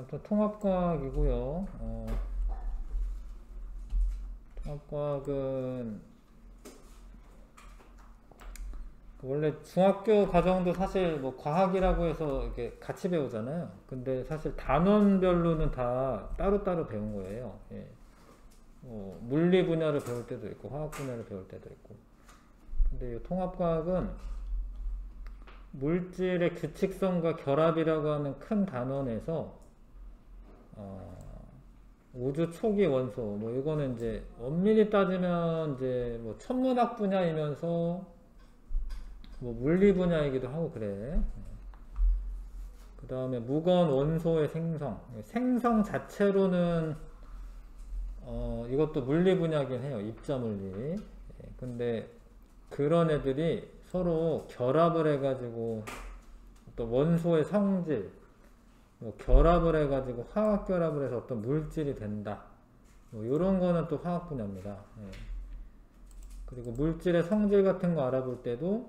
또 통합과학이고요. 통합과학은 원래 중학교 과정도 사실 뭐 과학이라고 해서 이렇게 같이 배우잖아요. 근데 사실 단원별로는 다 따로따로 배운 거예요. 예. 물리 분야를 배울 때도 있고 화학 분야를 배울 때도 있고. 근데 이 통합과학은 물질의 규칙성과 결합이라고 하는 큰 단원에서 우주 초기 원소, 뭐 이거는 이제 엄밀히 따지면 이제 뭐 천문학 분야이면서 뭐 물리 분야이기도 하고 그래. 그 다음에 무거운 원소의 생성 자체로는 이것도 물리 분야긴 해요. 입자 물리. 근데 그런 애들이 서로 결합을 해가지고 또 원소의 성질, 뭐 결합을 해가지고 화학 결합을 해서 어떤 물질이 된다. 뭐 이런 거는 또 화학 분야입니다. 예. 그리고 물질의 성질 같은 거 알아볼 때도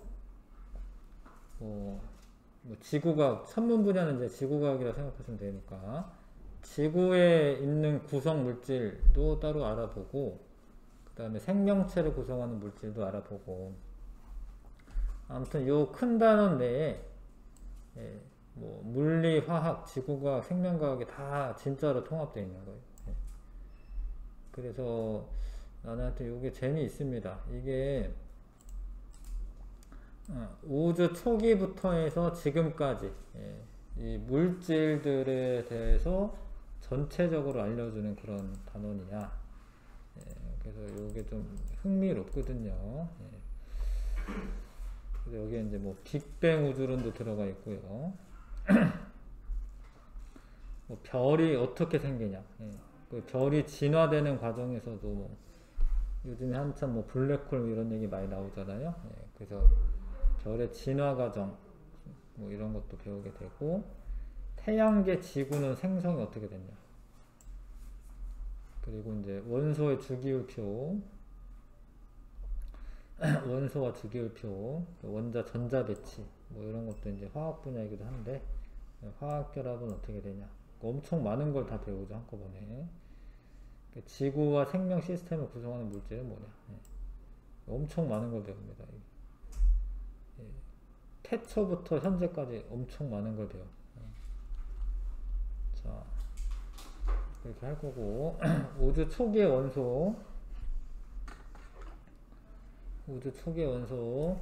뭐 지구과학, 천문 분야는 이제 지구과학이라 생각하시면 되니까 지구에 있는 구성 물질도 따로 알아보고 그 다음에 생명체를 구성하는 물질도 알아보고 아무튼 요 큰 단원 내에 뭐 물리, 화학, 지구과학, 생명과학이 다 진짜로 통합되어 있는 거예요. 그래서 나한테 요게 재미있습니다. 이게 우주 초기부터 해서 지금까지 이 물질들에 대해서 전체적으로 알려주는 그런 단원이야. 그래서 요게 좀 흥미롭거든요. 그래서 여기에 이제 뭐 빅뱅 우주론도 들어가 있고요. 뭐 별이 어떻게 생기냐, 그 별이 진화되는 과정에서도 뭐 요즘에 한참 뭐 블랙홀 이런 얘기 많이 나오잖아요. 그래서 별의 진화 과정 뭐 이런 것도 배우게 되고 태양계 지구는 생성이 어떻게 됐냐, 그리고 이제 원소의 주기율표, 원소와 주기율표, 원자 전자 배치 뭐 이런 것도 이제 화학 분야이기도 한데 화학 결합은 어떻게 되냐, 엄청 많은 걸 다 배우죠 한꺼번에. 지구와 생명 시스템을 구성하는 물질은 뭐냐, 엄청 많은 걸 배웁니다. 태초부터 현재까지 엄청 많은 걸 배워. 자, 이렇게 할 거고 우주 초기의 원소, 우주 초기의 원소,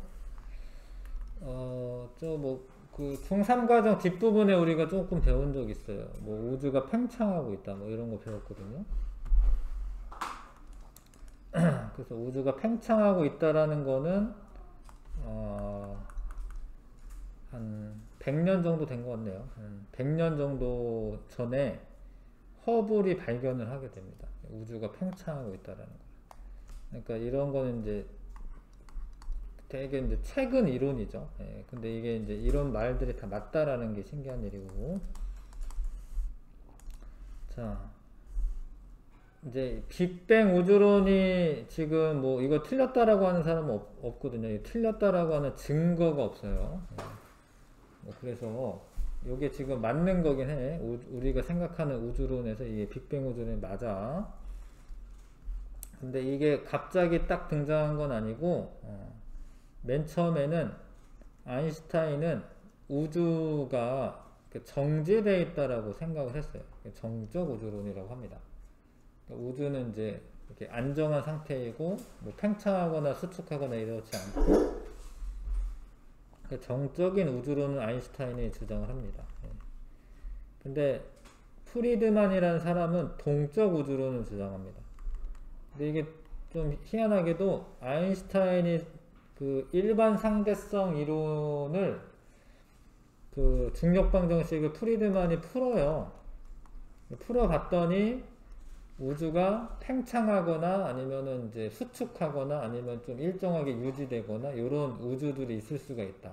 저 뭐 그 중3과정 뒷부분에 우리가 조금 배운 적 있어요. 뭐 우주가 팽창하고 있다 뭐 이런 거 배웠거든요. 그래서 우주가 팽창하고 있다라는 거는 한 100년 정도 된 것 같네요. 100년 정도 전에 허블이 발견을 하게 됩니다. 우주가 팽창하고 있다라는 거. 그러니까 이런 거는 이제 되게 이제 최근 이론이죠. 근데 이게 이제 이런 말들이 다 맞다라는 게 신기한 일이고. 자, 이제 빅뱅 우주론이 지금 뭐 이거 틀렸다라고 하는 사람은 없거든요. 틀렸다라고 하는 증거가 없어요. 그래서 이게 지금 맞는 거긴 해. 우리가 생각하는 우주론에서 이게 빅뱅 우주론이 맞아. 근데 이게 갑자기 딱 등장한 건 아니고 맨 처음에는 아인슈타인은 우주가 정지되어 있다라고 생각을 했어요. 정적 우주론이라고 합니다. 그러니까 우주는 이제 이렇게 안정한 상태이고 뭐 팽창하거나 수축하거나 이렇지 않고 정적인 우주론은 아인슈타인이 주장을 합니다. 근데 프리드만이라는 사람은 동적 우주론을 주장합니다. 근데 이게 좀 희한하게도 아인슈타인이 그 일반 상대성 이론을 그 중력방정식을 프리드만이 풀어요. 풀어봤더니 우주가 팽창하거나 아니면은 이제 수축하거나 아니면 좀 일정하게 유지되거나 이런 우주들이 있을 수가 있다.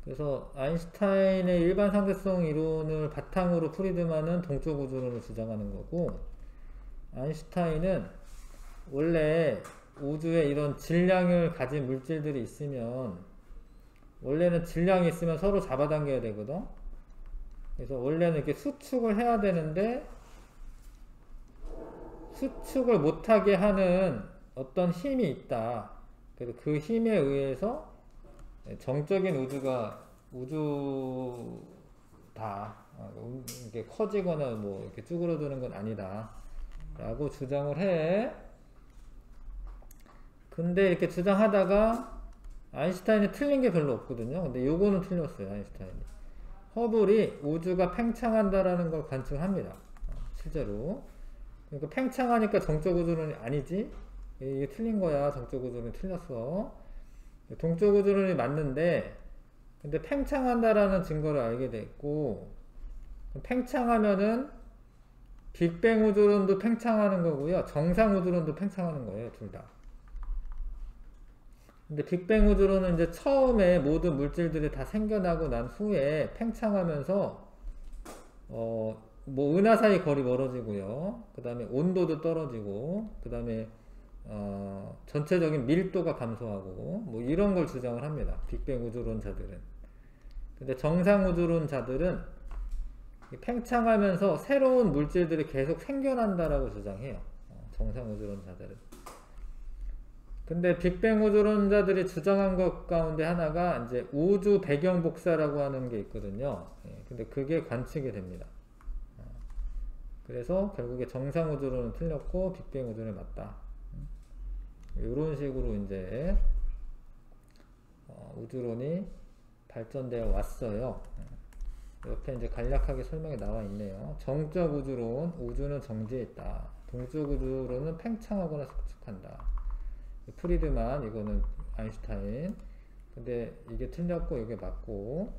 그래서 아인슈타인의 일반 상대성 이론을 바탕으로 프리드만은 동적 우주론을 주장하는 거고, 아인슈타인은 원래 우주에 이런 질량을 가진 물질들이 있으면 원래는 질량이 있으면 서로 잡아당겨야 되거든. 그래서 원래는 이렇게 수축을 해야 되는데 수축을 못하게 하는 어떤 힘이 있다. 그래서 그 힘에 의해서 정적인 우주가 우주다. 이렇게 커지거나 뭐 이렇게 쭈그러드는 건 아니다. 라고 주장을 해. 근데 이렇게 주장하다가 아인슈타인이 틀린 게 별로 없거든요. 근데 요거는 틀렸어요, 아인슈타인이. 허블이 우주가 팽창한다라는 걸 관측합니다. 실제로. 그러니까 팽창하니까 정적 우주론이 아니지? 이게 틀린 거야. 정적 우주론이 틀렸어. 동적 우주론이 맞는데, 근데 팽창한다라는 증거를 알게 됐고, 팽창하면은 빅뱅 우주론도 팽창하는 거고요. 정상 우주론도 팽창하는 거예요. 둘 다. 근데 빅뱅 우주론은 이제 처음에 모든 물질들이 다 생겨나고 난 후에 팽창하면서 뭐 은하 사이 거리 멀어지고요. 그 다음에 온도도 떨어지고, 그 다음에 전체적인 밀도가 감소하고 뭐 이런 걸 주장을 합니다. 빅뱅 우주론자들은. 근데 정상 우주론자들은 팽창하면서 새로운 물질들이 계속 생겨난다라고 주장해요. 정상 우주론자들은. 근데 빅뱅 우주론자들이 주장한 것 가운데 하나가 이제 우주 배경 복사라고 하는 게 있거든요. 근데 그게 관측이 됩니다. 그래서 결국에 정상 우주론은 틀렸고 빅뱅 우주론이 맞다. 이런 식으로 이제 우주론이 발전되어 왔어요. 옆에 이제 간략하게 설명이 나와 있네요. 정적 우주론, 우주는 정지해 있다. 동적 우주론은 팽창하거나 수축한다. 프리드만, 이거는 아인슈타인. 근데 이게 틀렸고 이게 맞고,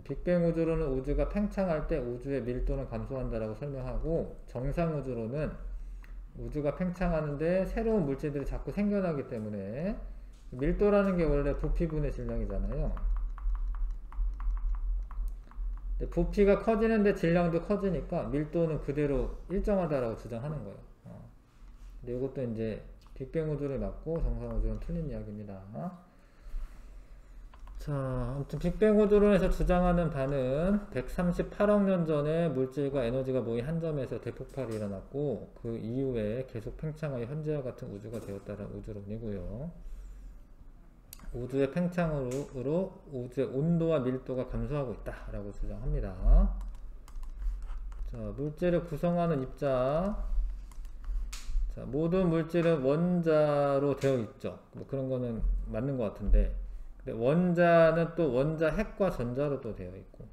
빅뱅 우주론은 우주가 팽창할 때 우주의 밀도는 감소한다라고 설명하고, 정상 우주론은 우주가 팽창하는데 새로운 물질들이 자꾸 생겨나기 때문에, 밀도라는 게 원래 부피분의 질량이잖아요. 부피가 커지는데 질량도 커지니까 밀도는 그대로 일정하다라고 주장하는 거예요. 근데 이것도 이제 빅뱅 우주를 맞고 정상 우주는 틀린 이야기입니다. 자, 아무튼 빅뱅 우주론에서 주장하는 바는 138억 년 전에 물질과 에너지가 모인 한 점에서 대폭발이 일어났고 그 이후에 계속 팽창하여 현재와 같은 우주가 되었다는 우주론이고요. 우주의 팽창으로 우주의 온도와 밀도가 감소하고 있다 라고 주장합니다. 자, 물질을 구성하는 입자. 자, 모든 물질은 원자로 되어 있죠. 뭐 그런 거는 맞는 것 같은데, 근데 원자는 또 원자 핵과 전자로 또 되어 있고,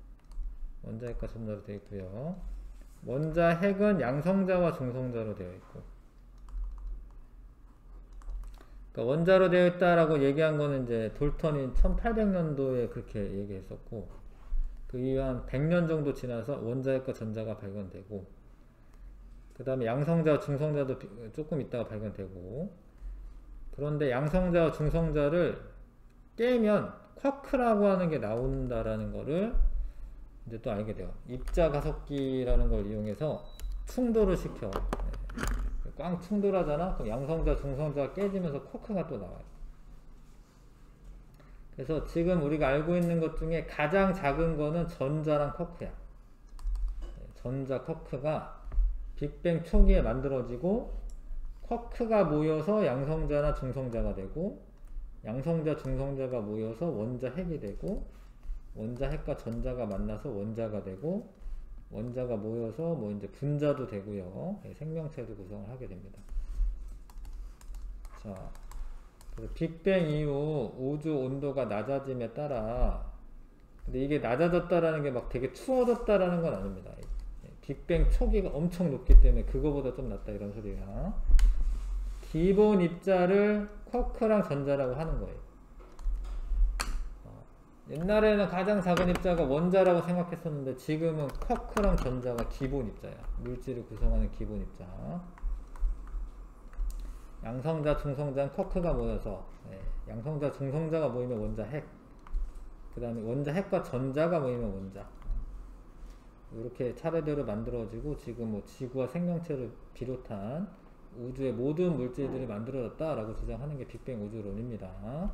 원자 핵과 전자로 되어 있고요. 원자 핵은 양성자와 중성자로 되어 있고, 그러니까 원자로 되어 있다라고 얘기한 거는 이제 돌턴이 1800년도에 그렇게 얘기했었고, 그 이후 한 100년 정도 지나서 원자 핵과 전자가 발견되고, 그 다음에 양성자와 중성자도 조금 있다가 발견되고, 그런데 양성자와 중성자를 깨면 쿼크라고 하는 게 나온다라는 거를 이제 또 알게 돼요. 입자 가속기라는 걸 이용해서 충돌을 시켜. 꽝 충돌하잖아? 그럼 양성자, 중성자가 깨지면서 쿼크가 또 나와요. 그래서 지금 우리가 알고 있는 것 중에 가장 작은 거는 전자랑 쿼크야. 전자 쿼크가 빅뱅 초기에 만들어지고 쿼크가 모여서 양성자나 중성자가 되고 양성자, 중성자가 모여서 원자 핵이 되고 원자 핵과 전자가 만나서 원자가 되고 원자가 모여서 뭐 이제 분자도 되고요. 생명체도 구성을 하게 됩니다. 자, 그래서 빅뱅 이후 우주 온도가 낮아짐에 따라, 근데 이게 낮아졌다라는 게 막 되게 추워졌다라는 건 아닙니다. 빅뱅 초기가 엄청 높기 때문에 그거보다 좀 낮다 이런 소리야. 기본 입자를 쿼크랑 전자라고 하는 거예요. 옛날에는 가장 작은 입자가 원자라고 생각했었는데 지금은 쿼크랑 전자가 기본 입자야. 물질을 구성하는 기본 입자. 양성자, 중성자는 쿼크가 모여서, 양성자, 중성자가 모이면 원자 핵, 그 다음에 원자 핵과 전자가 모이면 원자. 이렇게 차례대로 만들어지고 지금 뭐 지구와 생명체를 비롯한 우주의 모든 물질들이 만들어졌다라고 주장하는 게 빅뱅 우주론입니다.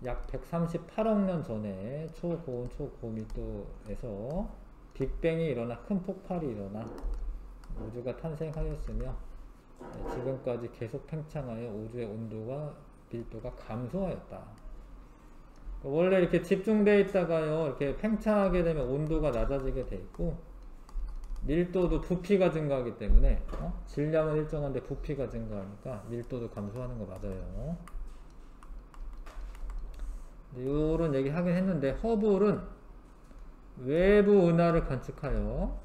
약 138억 년 전에 초고온 초고밀도에서 빅뱅이 일어나 큰 폭발이 일어나 우주가 탄생하였으며 지금까지 계속 팽창하여 우주의 온도가 밀도가 감소하였다. 원래 이렇게 집중되어 있다가요, 이렇게 팽창하게 되면 온도가 낮아지게 돼 있고, 밀도도 부피가 증가하기 때문에, 질량은 일정한데 부피가 증가하니까 밀도도 감소하는 거 맞아요. 이런 얘기 하긴 했는데, 허블은 외부 은하를 관측하여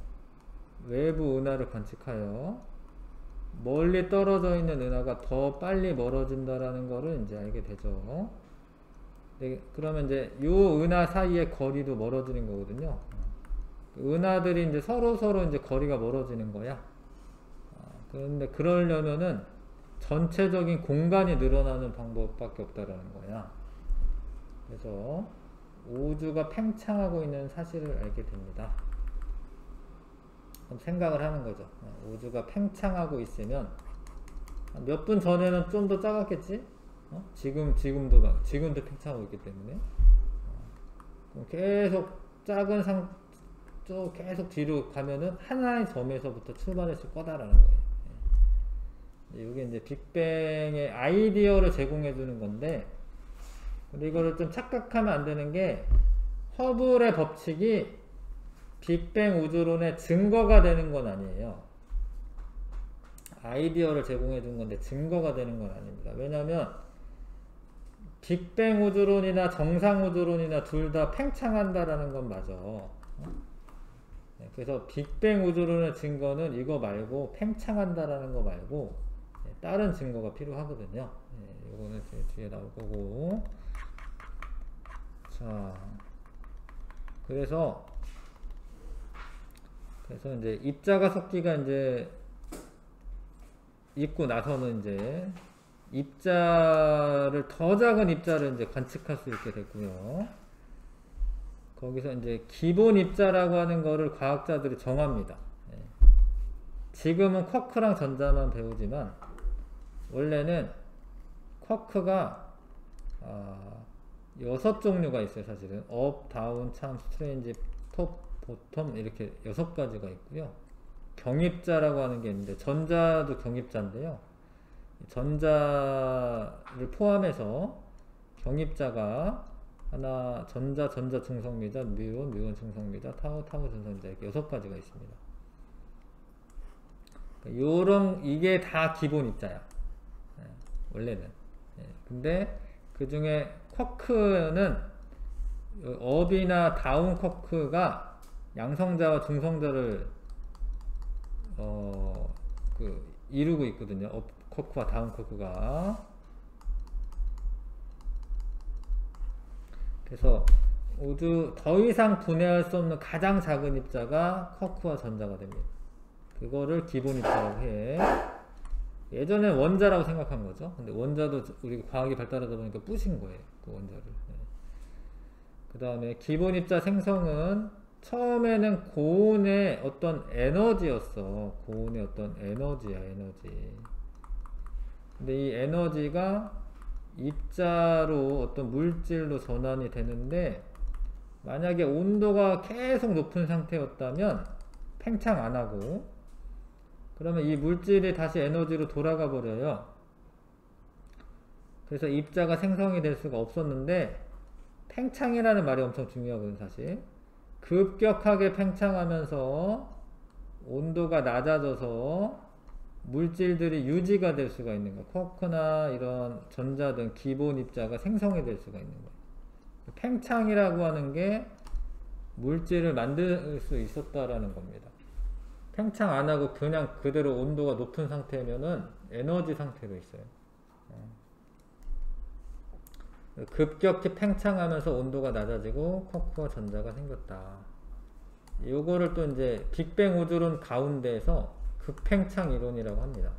멀리 떨어져 있는 은하가 더 빨리 멀어진다라는 거를 이제 알게 되죠. 네, 그러면 이제 요 은하 사이의 거리도 멀어지는 거거든요. 은하들이 이제 서로 이제 거리가 멀어지는 거야. 그런데 그러려면은 전체적인 공간이 늘어나는 방법밖에 없다라는 거야. 그래서 우주가 팽창하고 있는 사실을 알게 됩니다. 그럼 생각을 하는 거죠. 우주가 팽창하고 있으면 몇 분 전에는 좀 더 작았겠지? 지금도 팽창하고 있기 때문에 계속 작은 계속 뒤로 가면은 하나의 점에서부터 출발했을 거다라는 거예요. 이게 이제 빅뱅의 아이디어를 제공해 주는 건데, 근데 이거를 좀 착각하면 안 되는 게, 허블의 법칙이 빅뱅 우주론의 증거가 되는 건 아니에요. 아이디어를 제공해 준 건데 증거가 되는 건 아닙니다. 왜냐하면 빅뱅 우주론이나 정상 우주론이나 둘 다 팽창한다라는 건 맞아. 그래서 빅뱅 우주론의 증거는 이거 말고 팽창한다라는 거 말고 다른 증거가 필요하거든요. 이거는 뒤에 나올 거고. 자, 그래서 이제 입자가 섞기가 이제 있고 나서는 이제 입자를 더 작은 입자를 이제 관측할 수 있게 됐고요. 거기서 이제 기본 입자라고 하는 거를 과학자들이 정합니다. 지금은 쿼크랑 전자만 배우지만 원래는 쿼크가 6종류가 있어요. 사실은 업, 다운, 참, 스트레인지, 톱, 보텀 이렇게 6가지가 있고요. 경입자라고 하는 게 있는데 전자도 경입자인데요. 전자를 포함해서 경입자가 하나, 전자 중성미자, 뮤온 중성미자, 타우 중성미자 이렇게 6가지가 있습니다. 이게 다 기본 입자야. 원래는. 근데 그 중에 쿼크는 업이나 다운 쿼크가 양성자와 중성자를 이루고 있거든요. 업 쿼크와 다운 쿼크가. 그래서 우주 더 이상 분해할 수 없는 가장 작은 입자가 쿼크와 전자가 됩니다. 그거를 기본 입자라고 해. 예전에 원자라고 생각한 거죠. 근데 원자도 우리 과학이 발달하다 보니까 부신 거예요. 그 원자를. 그 다음에 기본 입자 생성은 처음에는 고온의 어떤 에너지였어. 고온의 어떤 에너지야, 에너지. 근데 이 에너지가 입자로 어떤 물질로 전환이 되는데, 만약에 온도가 계속 높은 상태였다면 팽창 안 하고, 그러면 이 물질이 다시 에너지로 돌아가 버려요. 그래서 입자가 생성이 될 수가 없었는데, 팽창이라는 말이 엄청 중요하거든요, 사실. 급격하게 팽창하면서 온도가 낮아져서 물질들이 유지가 될 수가 있는 거예요. 쿼크나 이런 전자 등 기본 입자가 생성이 될 수가 있는 거예요. 팽창이라고 하는 게 물질을 만들 수 있었다라는 겁니다. 팽창 안 하고 그냥 그대로 온도가 높은 상태면은 에너지 상태로 있어요. 급격히 팽창하면서 온도가 낮아지고 쿼크와 전자가 생겼다. 요거를 또 이제 빅뱅 우주론 가운데에서 급팽창 이론이라고 합니다.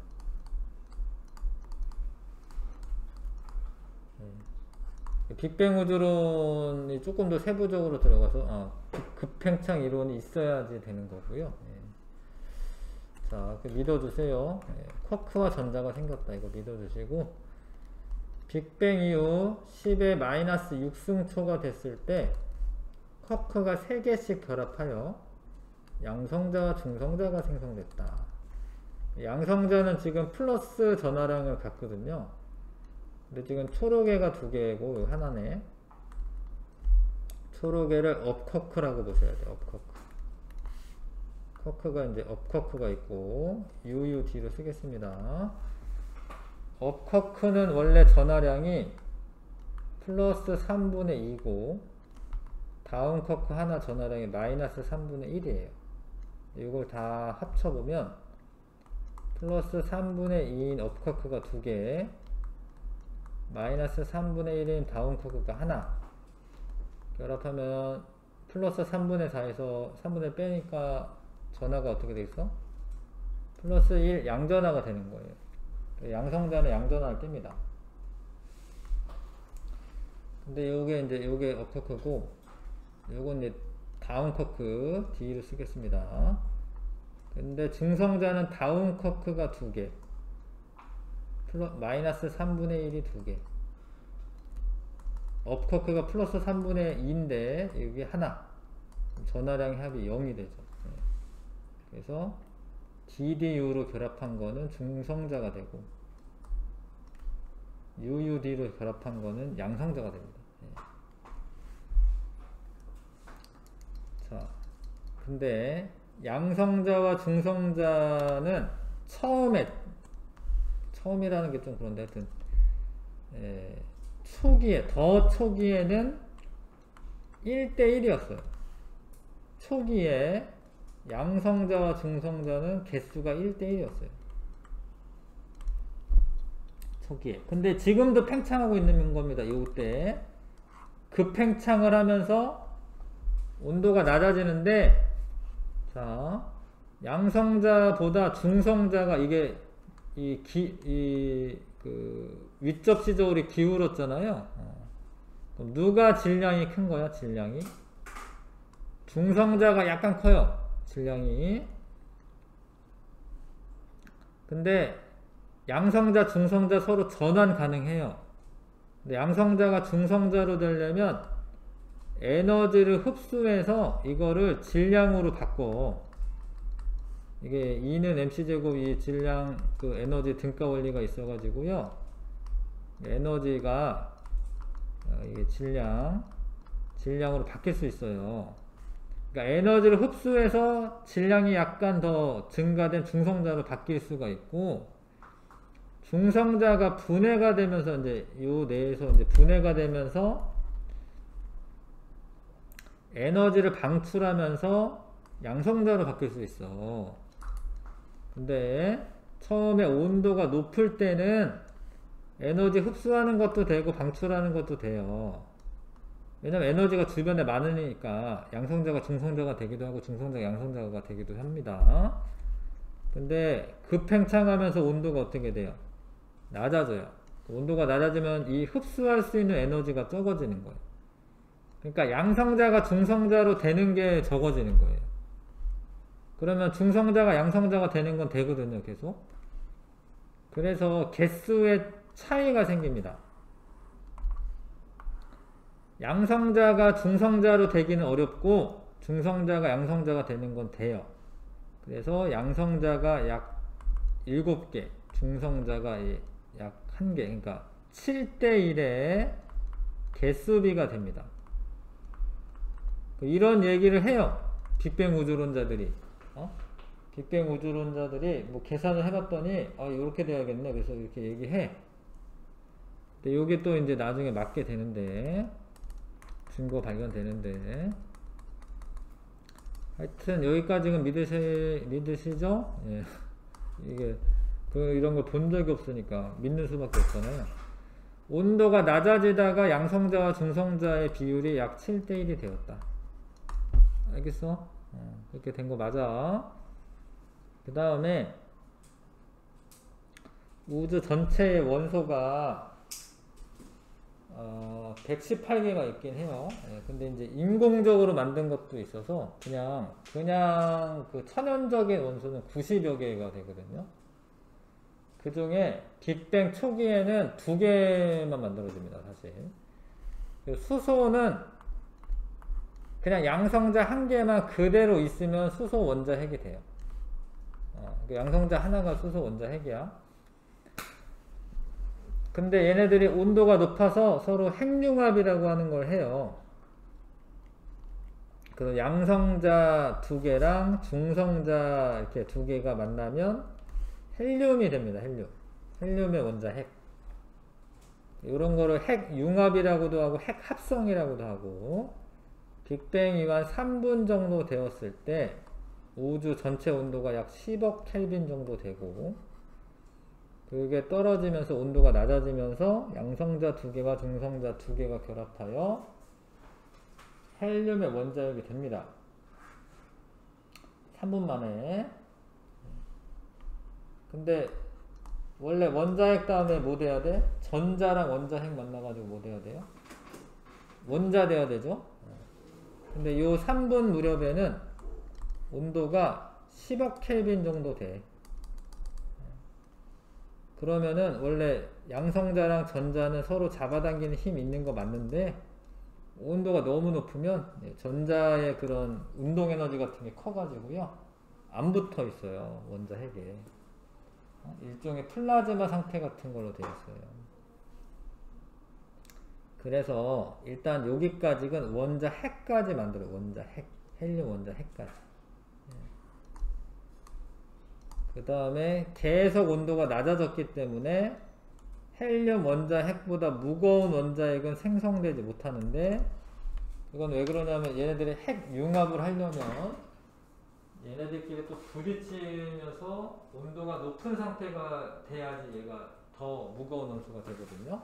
빅뱅 우주론이 조금 더 세부적으로 들어가서 급팽창 이론이 있어야지 되는 거고요. 자, 믿어주세요. 쿼크와 전자가 생겼다. 이거 믿어주시고, 빅뱅 이후 10의 마이너스 6승초가 됐을 때 쿼크가 3개씩 결합하여 양성자와 중성자가 생성됐다. 양성자는 지금 플러스 전하량을 갖거든요. 근데 지금 초록애가 2개고 하나네. 초록애를 업쿼크라고 보셔야 돼요. 업쿼크. 쿼크가 이제 업쿼크가 있고 UUD로 쓰겠습니다. 업쿼크는 원래 전하량이 플러스 3분의 2고 다운 쿼크 하나 전하량이 마이너스 3분의 1이에요. 이걸 다 합쳐보면 플러스 3분의 2인 업쿼크가 2개, 마이너스 3분의 1인 다운 쿼크가 하나. 결합하면 플러스 3분의 4에서 3분의 1 빼니까 전하가 어떻게 되겠어? 플러스 1 양전하가 되는 거예요. 양성자는 양전하를 띱니다. 근데 요게 업쿼크고, 요건 이제 다운 쿼크 D로 쓰겠습니다. 근데 중성자는 다운 쿼크가 2개, 마이너스 3분의 1이 2개, 업 쿼크가 플러스 3분의 2인데 여기 하나, 전하량 합이 0이 되죠. 그래서 DDU로 결합한 거는 중성자가 되고 UUD로 결합한 거는 양성자가 됩니다. 자, 근데 양성자와 중성자는 처음이라는 게 좀 그런데 하여튼 더 초기에는 1대1이었어요. 초기에 양성자와 중성자는 개수가 1대1이었어요. 초기에. 근데 지금도 팽창하고 있는 겁니다. 이때 급팽창을 하면서 온도가 낮아지는데, 자, 양성자보다 중성자가 이게 윗접시적으로 기울었잖아요. 그럼 누가 질량이 큰 거야? 질량이 중성자가 약간 커요. 질량이. 근데 양성자, 중성자 서로 전환 가능해요. 근데 양성자가 중성자로 되려면 에너지를 흡수해서 이거를 질량으로 바꿔. 이게 E는 mc제곱 이 질량 그 에너지 등가 원리가 있어가지고요. 에너지가 이게 질량으로 바뀔 수 있어요. 그러니까 에너지를 흡수해서 질량이 약간 더 증가된 중성자로 바뀔 수가 있고, 중성자가 분해가 되면서 이제 요 내에서 이제 분해가 되면서 에너지를 방출하면서 양성자로 바뀔 수 있어. 근데 처음에 온도가 높을 때는 에너지 흡수하는 것도 되고 방출하는 것도 돼요. 왜냐면 에너지가 주변에 많으니까 양성자가 중성자가 되기도 하고 중성자가 양성자가 되기도 합니다. 근데 급팽창하면서 온도가 어떻게 돼요? 낮아져요. 온도가 낮아지면 이 흡수할 수 있는 에너지가 적어지는 거예요. 그러니까 양성자가 중성자로 되는 게 적어지는 거예요. 그러면 중성자가 양성자가 되는 건 되거든요, 계속. 그래서 개수의 차이가 생깁니다. 양성자가 중성자로 되기는 어렵고 중성자가 양성자가 되는 건 돼요. 그래서 양성자가 약 7개, 중성자가 약 1개, 그러니까 7대1의 개수비가 됩니다. 이런 얘기를 해요. 빅뱅 우주론자들이. 빅뱅 우주론자들이 뭐 계산을 해봤더니 이렇게 돼야겠네. 그래서 이렇게 얘기해. 근데 요게 또 이제 나중에 맞게 되는데, 증거 발견되는데, 하여튼 여기까지는 믿으시죠? 예. 이게 이런 걸 본 적이 없으니까 믿는 수밖에 없잖아요. 온도가 낮아지다가 양성자와 중성자의 비율이 약 7대1이 되었다. 알겠어? 그렇게 된 거 맞아. 그 다음에 우주 전체의 원소가 118개가 있긴 해요. 근데 이제 인공적으로 만든 것도 있어서 그냥 그 천연적인 원소는 90여 개가 되거든요. 그 중에 빅뱅 초기에는 2개만 만들어집니다, 사실. 수소는 그냥 양성자 1개만 그대로 있으면 수소 원자 핵이 돼요. 양성자 하나가 수소 원자 핵이야. 근데 얘네들이 온도가 높아서 서로 핵융합이라고 하는 걸 해요. 그 양성자 2개랑 중성자 이렇게 2개가 만나면 헬륨이 됩니다. 헬륨의 원자 핵. 이런 거를 핵융합이라고도 하고 핵합성이라고도 하고, 빅뱅이 한 3분 정도 되었을 때 우주 전체 온도가 약 10억 켈빈 정도 되고, 그게 떨어지면서 온도가 낮아지면서 양성자 2개와 중성자 2개가 결합하여 헬륨의 원자핵이 됩니다. 3분 만에. 근데 원래 원자핵 다음에 뭐 돼야 돼? 전자랑 원자핵 만나가지고 뭐 돼야 돼요? 원자 돼야 되죠? 근데 요 3분 무렵에는 온도가 10억 켈빈 정도 돼. 그러면은 원래 양성자랑 전자는 서로 잡아당기는 힘 있는 거 맞는데, 온도가 너무 높으면 전자의 그런 운동 에너지 같은 게 커가지고요, 안 붙어 있어요, 원자 핵에. 일종의 플라즈마 상태 같은 걸로 되어 있어요. 그래서 일단 여기까지는 원자 핵까지 만들어요. 원자 핵, 헬륨 원자 핵까지. 그 다음에 계속 온도가 낮아졌기 때문에 헬륨 원자 핵보다 무거운 원자핵은 생성되지 못하는데, 이건 왜 그러냐면 얘네들이 핵융합을 하려면 얘네들끼리 또 부딪히면서 온도가 높은 상태가 돼야지 얘가 더 무거운 원소가 되거든요.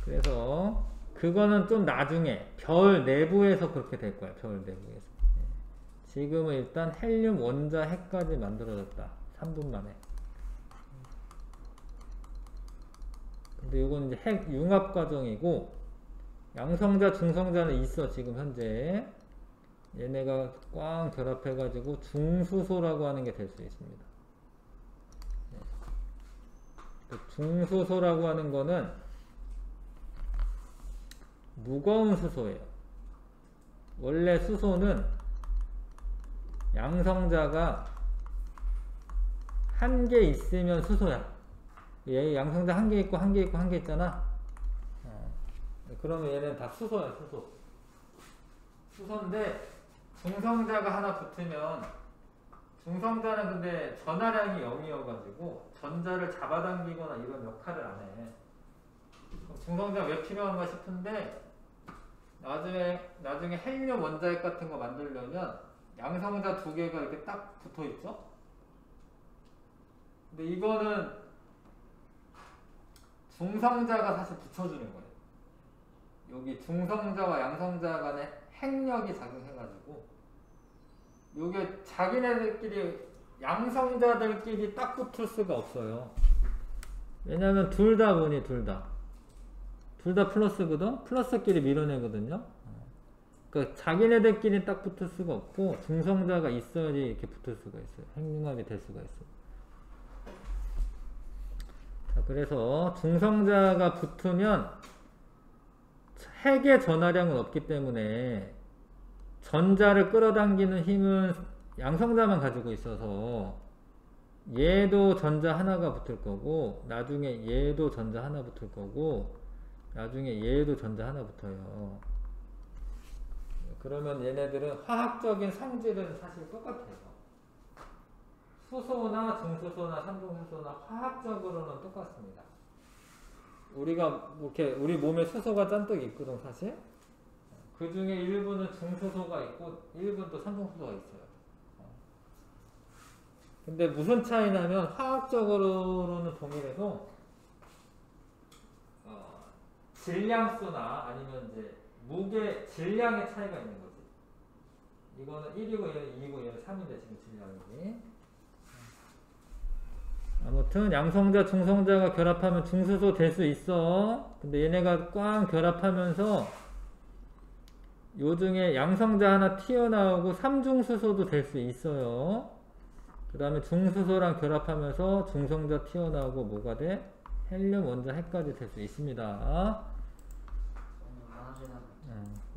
그래서 그거는 좀 나중에 별 내부에서 그렇게 될 거야. 별 내부에서. 지금은 일단 헬륨 원자 핵까지 만들어졌다. 3분 만에. 근데 이건 이제 핵 융합 과정이고, 양성자, 중성자는 있어, 지금 현재. 얘네가 꽝 결합해가지고 중수소라고 하는 게 될 수 있습니다. 중수소라고 하는 거는 무거운 수소예요. 원래 수소는 양성자가 1개 있으면 수소야. 얘 양성자 1개 있고 1개 있고 1개 있잖아. 그러면 얘는 다 수소야, 수소. 수소인데 중성자가 하나 붙으면, 중성자는 근데 전하량이 0이어가지고 전자를 잡아당기거나 이런 역할을 안 해. 중성자가 왜 필요한가 싶은데, 나중에 헬륨 원자핵 같은 거 만들려면 양성자 2개가 이렇게 딱 붙어 있죠? 근데 이거는 중성자가 사실 붙여주는 거예요. 여기 중성자와 양성자 간에 핵력이 작용해가지고, 요게 자기네들끼리, 양성자들끼리 딱 붙을 수가 없어요. 왜냐면 둘 다 뭐니, 둘 다 플러스거든? 플러스끼리 밀어내거든요? 그러니까 자기네들끼리 딱 붙을 수가 없고, 중성자가 있어야지 이렇게 붙을 수가 있어요. 핵융합이 될 수가 있어요. 자, 그래서 중성자가 붙으면 핵의 전하량은 없기 때문에 전자를 끌어당기는 힘은 양성자만 가지고 있어서, 얘도 전자 하나가 붙을 거고, 나중에 얘도 전자 하나 붙을 거고, 나중에 얘도 전자 하나 붙어요. 그러면 얘네들은 화학적인 성질은 사실 똑같아요. 수소나 중수소나 삼중수소나 화학적으로는 똑같습니다. 우리가 이렇게 우리 몸에 수소가 잔뜩 있거든, 사실. 그 중에 일부는 중수소가 있고 일부는 또 삼중수소가 있어요. 근데 무슨 차이냐면, 화학적으로는 동일해도 질량수나 아니면 이제 무게 질량의 차이가 있는 거지. 이거는 1이고 얘는 2이고 얘는 3인데 지금 질량이. 아무튼 양성자, 중성자가 결합하면 중수소 될 수 있어. 근데 얘네가 꽝 결합하면서 요 중에 양성자 하나 튀어나오고 삼중수소도 될 수 있어요. 그 다음에 중수소랑 결합하면서 중성자 튀어나오고 뭐가 돼? 헬륨 원자 핵까지 될 수 있습니다.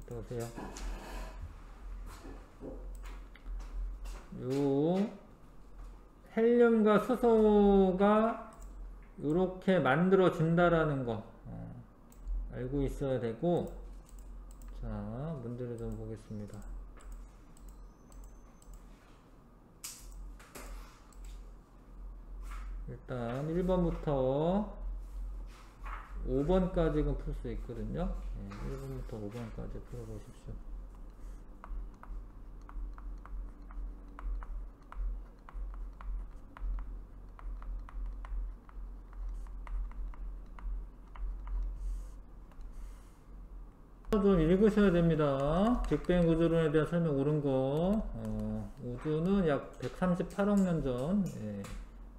또 보세요. 요 헬륨과 수소가 이렇게 만들어진다라는 거 알고 있어야 되고, 자, 문제를 좀 보겠습니다. 일단 1번부터 5번까지는 풀 수 있거든요. 1번부터 5번까지 풀어보십시오. 좀 읽으셔야 됩니다. 빅뱅 우주론에 대한 설명 옳은 거. 우주는 약 138억 년 전,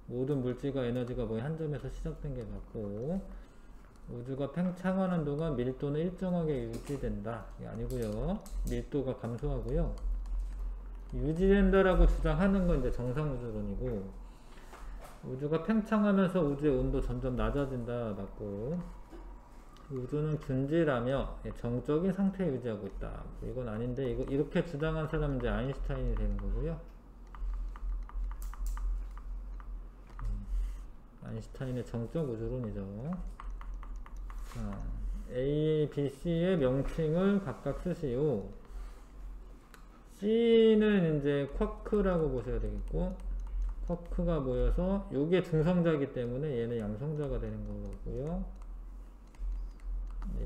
모든 물질과 에너지가 거의 한 점에서 시작된 게 맞고, 우주가 팽창하는 동안 밀도는 일정하게 유지된다. 이게 아니고요. 밀도가 감소하고요. 유지된다라고 주장하는 건 이제 정상우주론이고, 우주가 팽창하면서 우주의 온도 점점 낮아진다 맞고, 우주는 균질하며 정적인 상태에 유지하고 있다. 이건 아닌데, 이렇게 주장한 사람은 이제 아인슈타인이 되는 거고요. 아인슈타인의 정적 우주론이죠. 자, A, B, C의 명칭을 각각 쓰시오. C는 이제 쿼크라고 보셔야 되겠고, 쿼크가 모여서 요게 중성자이기 때문에 얘는 양성자가 되는 거고요.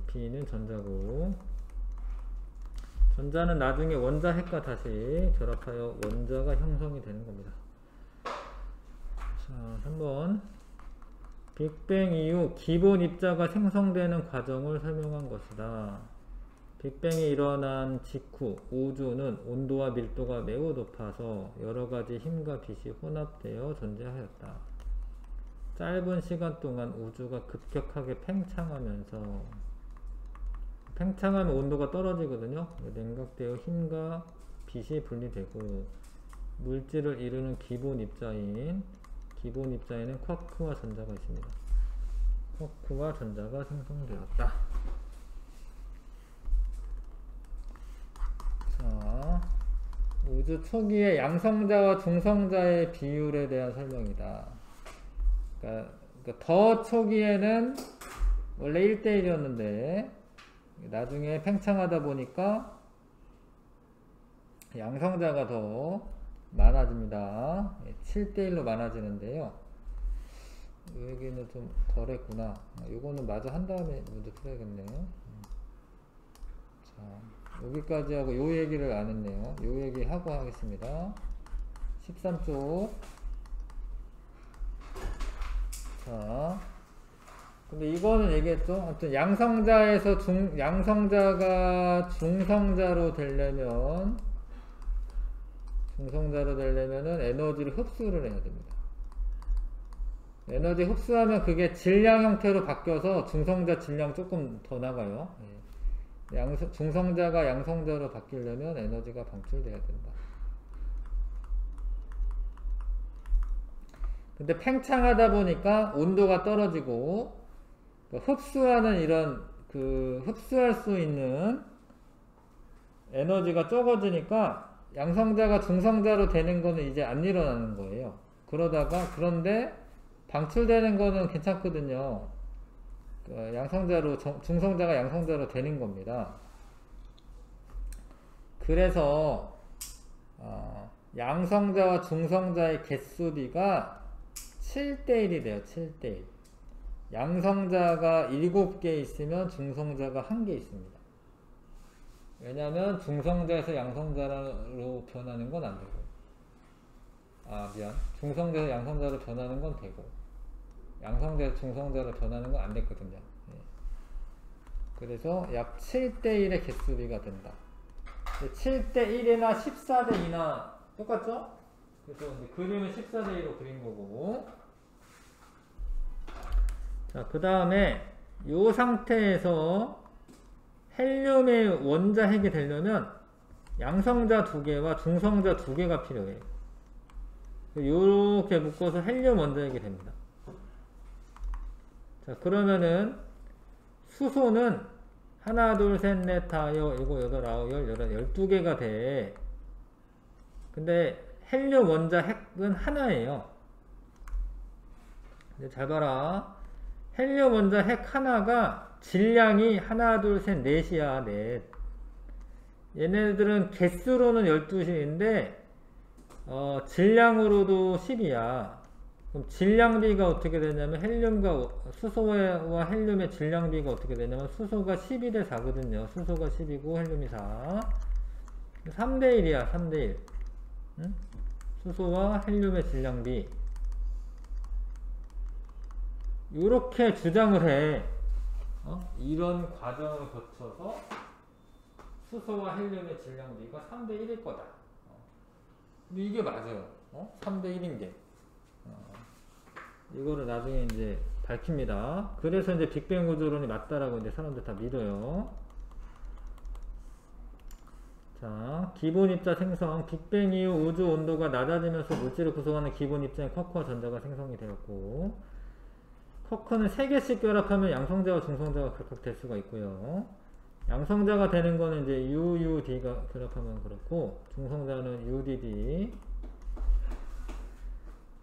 B는 전자고, 전자는 나중에 원자 핵과 다시 결합하여 원자가 형성이 되는 겁니다. 자, 3번. 빅뱅 이후 기본 입자가 생성되는 과정을 설명한 것이다. 빅뱅이 일어난 직후 우주는 온도와 밀도가 매우 높아서 여러가지 힘과 빛이 혼합되어 존재하였다. 짧은 시간 동안 우주가 급격하게 팽창하면서, 팽창하면 온도가 떨어지거든요. 냉각되어 힘과 빛이 분리되고, 물질을 이루는 기본 입자에는 쿼크와 전자가 있습니다. 쿼크와 전자가 생성되었다. 자, 우주 초기의 양성자와 중성자의 비율에 대한 설명이다. 그러니까 더 초기에는 원래 1대1이었는데 나중에 팽창하다 보니까 양성자가 더 많아집니다. 7대1로 많아지는데요. 여기는 좀 덜했구나. 요거는 마저 한 다음에 문제 풀어야겠네요. 자, 여기까지 하고 요 얘기를 안 했네요. 요 얘기 하고 하겠습니다. 13쪽. 자, 근데 이거는 얘기했죠. 아무튼 양성자에서 양성자가 중성자로 되려면은 에너지를 흡수를 해야 됩니다. 에너지 흡수하면 그게 질량 형태로 바뀌어서 중성자 질량 조금 더 나가요. 중성자가 양성자로 바뀌려면 에너지가 방출돼야 된다. 근데 팽창하다 보니까 온도가 떨어지고, 흡수하는 흡수할 수 있는 에너지가 적어지니까 양성자가 중성자로 되는 거는 이제 안 일어나는 거예요. 그런데 방출되는 거는 괜찮거든요. 중성자가 양성자로 되는 겁니다. 그래서 양성자와 중성자의 개수비가 7대1이 돼요. 7대1. 양성자가 7개 있으면 중성자가 1개 있습니다. 왜냐하면 중성자에서 양성자로 변하는 건 안 되고, 중성자에서 양성자로 변하는 건 되고, 양성자에서 중성자로 변하는 건 안 됐거든요. 그래서 약 7대1의 개수비가 된다. 7대1이나 14대2나 똑같죠? 그래서 그림은 14대2로 그린 거고, 자, 그 다음에 이 상태에서 헬륨의 원자 핵이 되려면 양성자 2개와 중성자 2개가 필요해. 요렇게 묶어서 헬륨 원자핵이 됩니다. 자, 그러면은 수소는 하나, 둘, 셋, 넷, 다, 일곱, 여덟, 아홉, 열, 12개가 돼. 근데 헬륨 원자핵은 하나예요. 근데 잘 봐라. 헬륨 원자핵 하나가 질량이 하나, 둘, 셋, 넷이야, 넷. 얘네들은 개수로는 12인데 질량으로도 10이야. 그럼 질량비가 어떻게 되냐면 수소와 헬륨의 질량비가 어떻게 되냐면 수소가 12대 4거든요. 수소가 10이고 헬륨이 4. 3대 1이야. 3대 1. 응? 수소와 헬륨의 질량비. 이렇게 주장을 해. 이런 과정을 거쳐서 수소와 헬륨의 질량비가 3대 1일 거다. 근데 이게 맞아요. 3대 1인 게. 이거를 나중에 이제 밝힙니다. 그래서 이제 빅뱅 구조론이 맞다라고 이제 사람들 다 믿어요. 자, 기본 입자 생성. 빅뱅 이후 우주 온도가 낮아지면서 물질을 구성하는 기본 입자인 쿼크와 전자가 생성이 되었고, 쿼크는 3개씩 결합하면 양성자와 중성자가 각각 될 수가 있고요. 양성자가 되는 거는 이제 UUD가 결합하면 그렇고, 중성자는 UDD.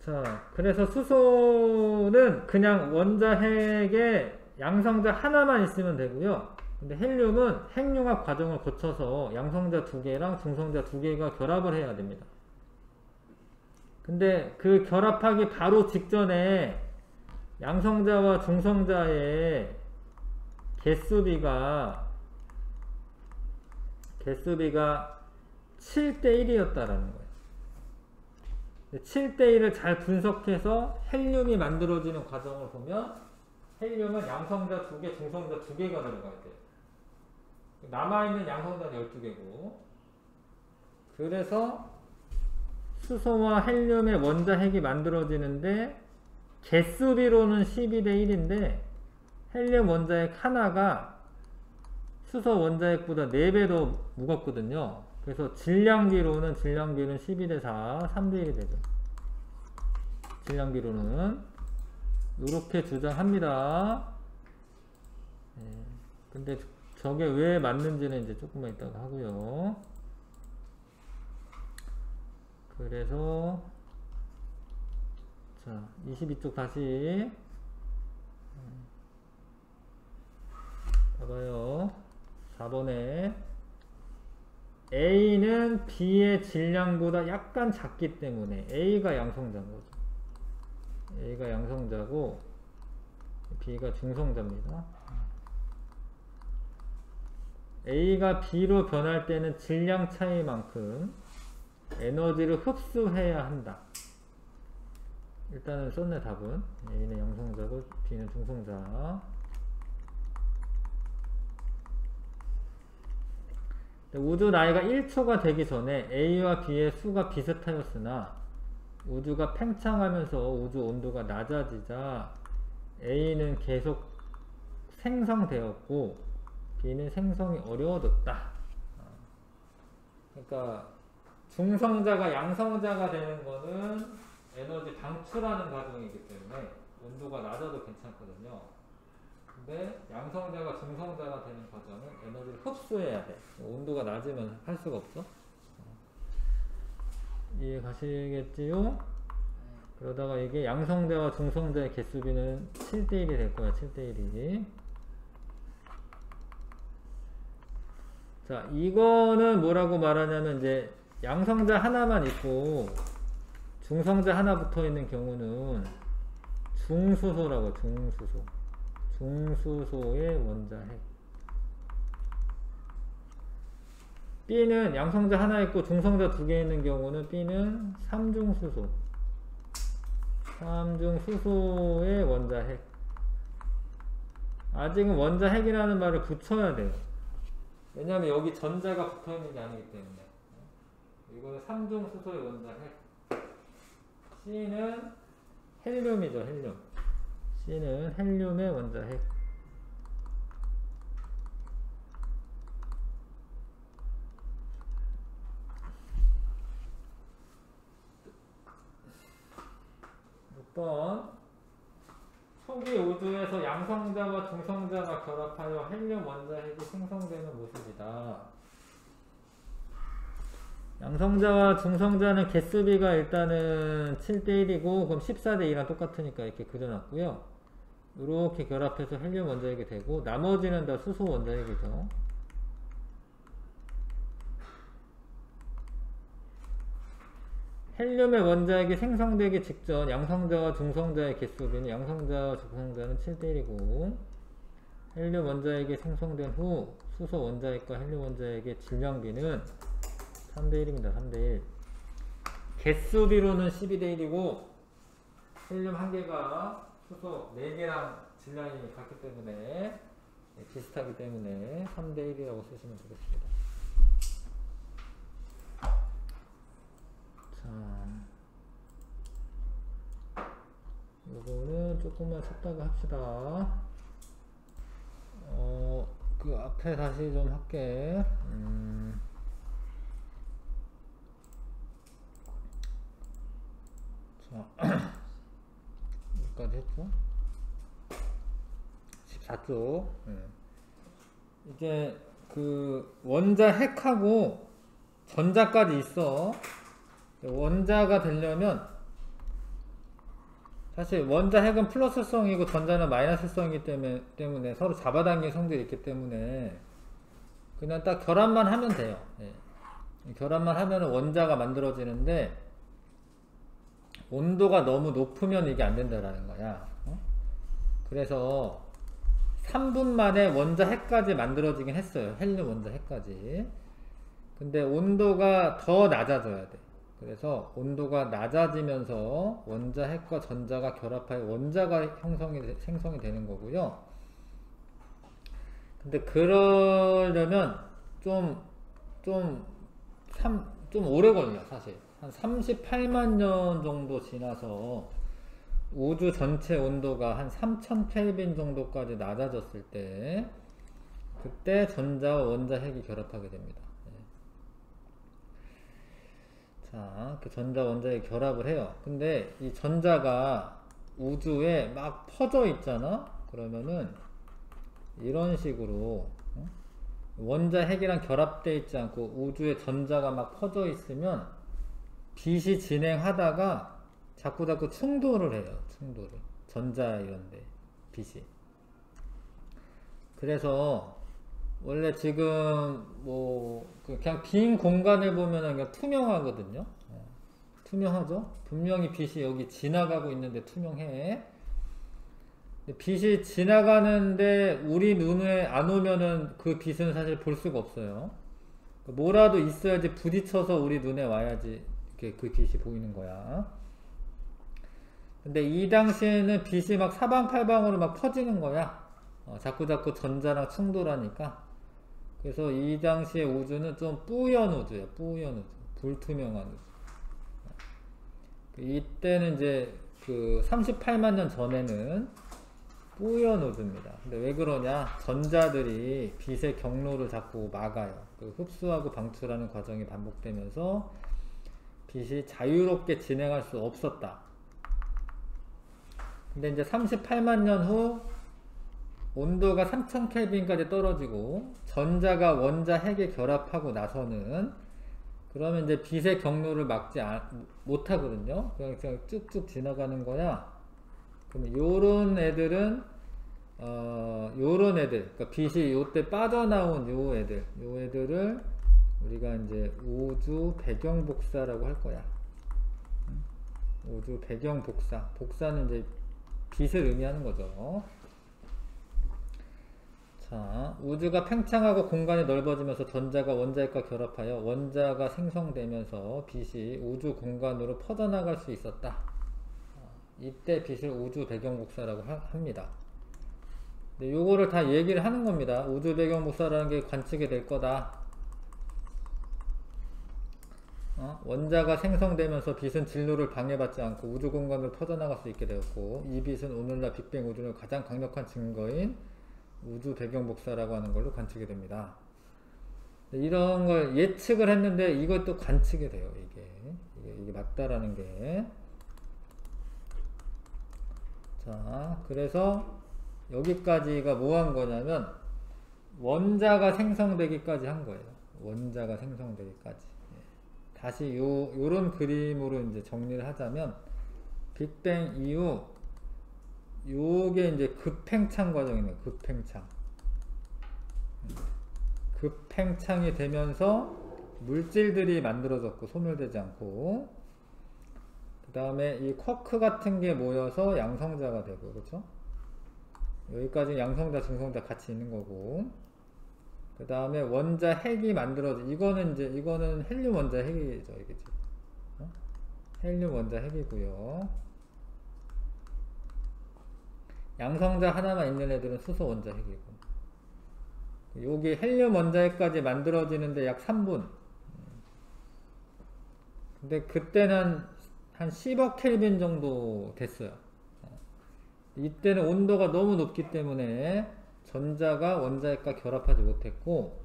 자, 그래서 수소는 그냥 원자핵에 양성자 하나만 있으면 되고요. 근데 헬륨은 핵융합 과정을 거쳐서 양성자 2개랑 중성자 2개가 결합을 해야 됩니다. 근데 그 결합하기 바로 직전에 양성자와 중성자의 개수비가 7대 1이었다라는 거예요. 7대 1을 잘 분석해서 헬륨이 만들어지는 과정을 보면 헬륨은 양성자 2개, 중성자 2개가 들어가야 돼요. 남아있는 양성자는 12개고, 그래서 수소와 헬륨의 원자핵이 만들어지는데 개수비로는 12대 1인데 헬륨 원자핵 하나가 수소 원자핵보다 4배 더 무겁거든요. 그래서 질량비로는 12대 4, 3대 1이 되죠. 질량비로는 이렇게 주장합니다. 근데 저게 왜 맞는지는 이제 조금만 이따가 하고요. 그래서 자, 22쪽 다시 봐봐요. 4번에 A는 B의 질량보다 약간 작기 때문에 A가 양성자인 거죠. A가 양성자고 B가 중성자입니다. A가 B로 변할 때는 질량 차이만큼 에너지를 흡수해야 한다. 일단은 썼네, 답은. A는 양성자고 B는 중성자. 우주 나이가 1초가 되기 전에 A와 B의 수가 비슷하였으나 우주가 팽창하면서 우주 온도가 낮아지자 A는 계속 생성되었고 B는 생성이 어려워졌다. 그러니까 중성자가 양성자가 되는 거는 에너지 방출하는 과정이기 때문에 온도가 낮아도 괜찮거든요. 근데 양성자가 중성자가 되는 과정은 에너지를 흡수해야 돼. 온도가 낮으면 할 수가 없어. 이해 가시겠지요? 그러다가 이게 양성자와 중성자의 개수비는 7대 1이 될 거야. 7대 1이. 자, 이거는 뭐라고 말하냐면 이제 양성자 하나만 있고 중성자 하나 붙어 있는 경우는 중수소라고. 중수소의 원자핵. B는 양성자 하나 있고 중성자 2개 있는 경우는 B는 삼중수소. 삼중수소의 원자핵. 아직은 원자핵이라는 말을 붙여야 돼요. 왜냐하면 여기 전자가 붙어 있는 게 아니기 때문에. 이거는 삼중수소의 원자핵. C는 헬륨이죠, 헬륨. C는 헬륨의 원자핵. 6번 초기 우주에서 양성자와 중성자가 결합하여 헬륨 원자핵이 생성되는 모습이다. 양성자와 중성자는 개수비가 일단은 7대1이고 그럼 14대2랑 똑같으니까 이렇게 그려놨고요. 이렇게 결합해서 헬륨 원자핵이 되고 나머지는 다 수소 원자핵이죠. 헬륨의 원자핵이 생성되기 직전 양성자와 중성자의 개수비는 양성자와 중성자는 7대1이고 헬륨 원자핵이 생성된 후 수소 원자핵과 헬륨 원자핵의 질량비는 3대1입니다. 3대1. 개수비로는 12대1이고 헬륨 1개가 수소 4개랑 질량이 같기 때문에 비슷하기 때문에 3대1이라고 쓰시면 되겠습니다. 자, 요거는 조금만 쉬다가 합시다. 그 앞에 다시 좀 할게. 자, 여기까지 했죠? 14쪽. 이제 그 원자 핵하고 전자까지 있어. 원자가 되려면 사실 원자 핵은 플러스성이고 전자는 마이너스성이기 때문에 서로 잡아당기는 성질이 있기 때문에 그냥 딱 결합만 하면 돼요. 결합만 하면 원자가 만들어지는데 온도가 너무 높으면 이게 안 된다라는 거야. 그래서 3분 만에 원자 핵까지 만들어지긴 했어요. 헬륨 원자 핵까지. 근데 온도가 더 낮아져야 돼. 그래서 온도가 낮아지면서 원자 핵과 전자가 결합하여 원자가 생성이 되는 거고요. 근데 그러려면 좀 오래 걸려, 사실. 한 38만 년 정도 지나서 우주 전체 온도가 한 3000켈빈 정도까지 낮아졌을 때 그때 전자와 원자 핵이 결합하게 됩니다. 자, 그 전자 원자핵 결합을 해요. 근데 이 전자가 우주에 막 퍼져 있잖아? 그러면은 이런 식으로 원자 핵이랑 결합되어 있지 않고 우주에 전자가 막 퍼져 있으면 빛이 진행하다가 자꾸 충돌을 해요. 충돌을. 전자 이런데 빛이. 그래서 원래 지금 뭐 그냥 빈 공간을 보면은 그냥 투명하거든요. 투명하죠. 분명히 빛이 여기 지나가고 있는데 투명해. 빛이 지나가는데 우리 눈에 안 오면은 그 빛은 사실 볼 수가 없어요. 뭐라도 있어야지 부딪혀서 우리 눈에 와야지 이렇게 그 빛이 보이는 거야. 근데 이 당시에는 빛이 막 사방팔방으로 막 퍼지는 거야. 자꾸 전자랑 충돌하니까. 그래서 이 당시의 우주는 좀 뿌연 우주예요. 뿌연 우주. 불투명한 우주. 이때는 이제 그 38만 년 전에는 뿌연 우주입니다. 근데 왜 그러냐? 전자들이 빛의 경로를 자꾸 막아요. 그 흡수하고 방출하는 과정이 반복되면서 빛이 자유롭게 진행할 수 없었다. 근데 이제 38만 년 후 온도가 3000켈빈까지 떨어지고 전자가 원자 핵에 결합하고 나서는 그러면 이제 빛의 경로를 막지 못하거든요. 그냥 쭉쭉 지나가는 거야. 그러면 요런 애들은 요런 애들, 그러니까 빛이 요때 빠져나온 요 애들을 우리가 이제 우주 배경 복사라고 할 거야. 우주 배경 복사. 복사는 이제 빛을 의미하는 거죠. 자, 우주가 팽창하고 공간이 넓어지면서 전자가 원자핵과 결합하여 원자가 생성되면서 빛이 우주 공간으로 퍼져나갈 수 있었다. 이때 빛을 우주 배경 복사라고 합니다. 근데 요거를 다 얘기를 하는 겁니다. 우주 배경 복사라는 게 관측이 될 거다. 원자가 생성되면서 빛은 진로를 방해받지 않고 우주 공간으로 퍼져나갈 수 있게 되었고 이 빛은 오늘날 빅뱅 우주의 가장 강력한 증거인 우주 배경 복사라고 하는 걸로 관측이 됩니다. 이런 걸 예측을 했는데 이것도 관측이 돼요. 이게 맞다라는 게. 자, 그래서 여기까지가 뭐 한 거냐면 원자가 생성되기까지 한 거예요. 원자가 생성되기까지. 다시 요런 그림으로 이제 정리를 하자면 빅뱅 이후 요게 이제 급팽창 과정이네요. 급팽창. 급팽창이 되면서 물질들이 만들어졌고 소멸되지 않고, 그 다음에 이 쿼크 같은 게 모여서 양성자가 되고, 그렇죠? 여기까지 양성자, 중성자 같이 있는 거고, 그 다음에 원자 핵이 만들어져. 이거는 헬륨 원자 핵이죠, 이게 지금. 헬륨 원자 핵이고요. 양성자 하나만 있는 애들은 수소 원자 핵이고. 여기 헬륨 원자 핵까지 만들어지는데 약 3분. 근데 그때는 한 10억 켈빈 정도 됐어요. 이때는 온도가 너무 높기 때문에 전자가 원자핵과 결합하지 못했고,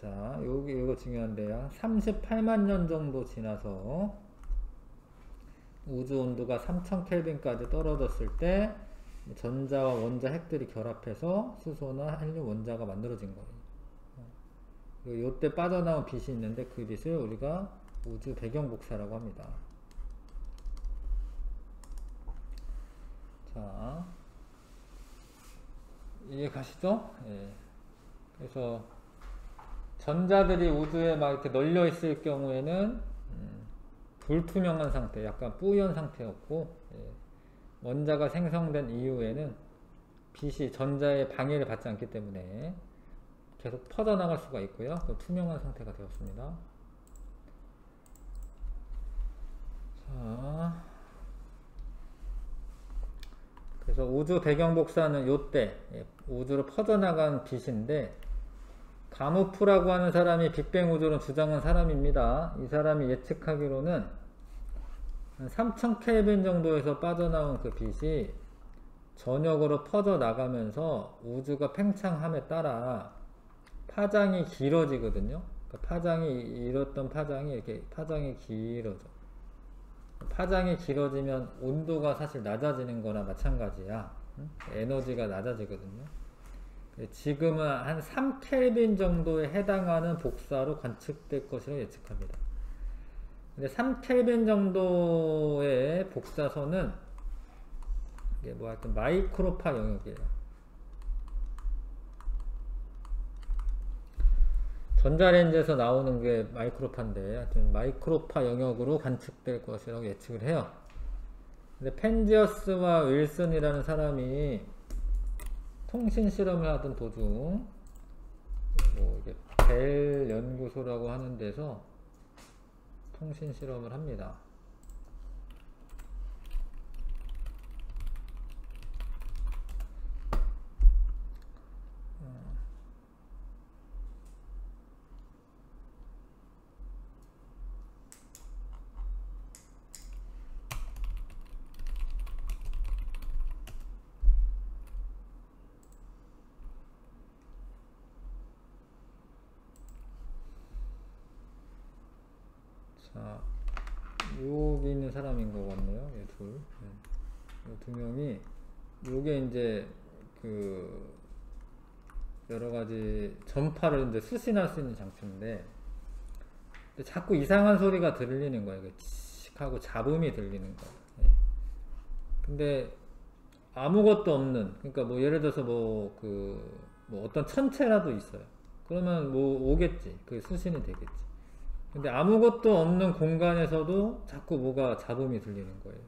자, 이거 중요한데요. 38만 년 정도 지나서 우주 온도가 3000켈빈까지 떨어졌을 때 전자와 원자 핵들이 결합해서 수소나 헬륨 원자가 만들어진 거예요. 요때 빠져나온 빛이 있는데 그 빛을 우리가 우주 배경 복사라고 합니다. 자, 이해 가시죠? 예. 그래서 전자들이 우주에 막 이렇게 널려 있을 경우에는 불투명한 상태, 약간 뿌연 상태였고, 예. 원자가 생성된 이후에는 빛이 전자의 방해를 받지 않기 때문에 계속 퍼져나갈 수가 있고요. 투명한 상태가 되었습니다. 자, 그래서 우주 배경 복사는 요때 우주로 퍼져나간 빛인데, 가무프라고 하는 사람이 빅뱅 우주론 주장한 사람입니다. 이 사람이 예측하기로는 한 3000켈빈 정도에서 빠져나온 그 빛이 전역으로 퍼져나가면서 우주가 팽창함에 따라 파장이 길어지거든요. 그러니까 파장이 일었던 파장이 이렇게 파장이 길어져. 파장이 길어지면 온도가 사실 낮아지는 거나 마찬가지야. 에너지가 낮아지거든요. 지금은 한 3켈빈 정도에 해당하는 복사로 관측될 것이라고 예측합니다. 근데 3켈빈 정도의 복사선은 이게 뭐 하여튼 마이크로파 영역이에요. 전자레인지에서 나오는 게 마이크로파인데, 하여튼 마이크로파 영역으로 관측될 것이라고 예측을 해요. 근데 펜지어스와 윌슨이라는 사람이 통신 실험을 하던 도중, 뭐 이게 벨 연구소라고 하는 데서 통신 실험을 합니다. 자, 여기 있는 사람인 것 같네요. 이 둘. 이 두 명이, 요게 이제 그 여러 가지 전파를 이제 수신할 수 있는 장치인데, 자꾸 이상한 소리가 들리는 거예요. 칙 하고 잡음이 들리는 거예요. 근데 아무것도 없는, 그러니까 뭐 예를 들어서 뭐 어떤 천체라도 있어요. 그러면 뭐 오겠지. 그게 수신이 되겠지. 근데 아무것도 없는 공간에서도 자꾸 뭐가 잡음이 들리는 거예요.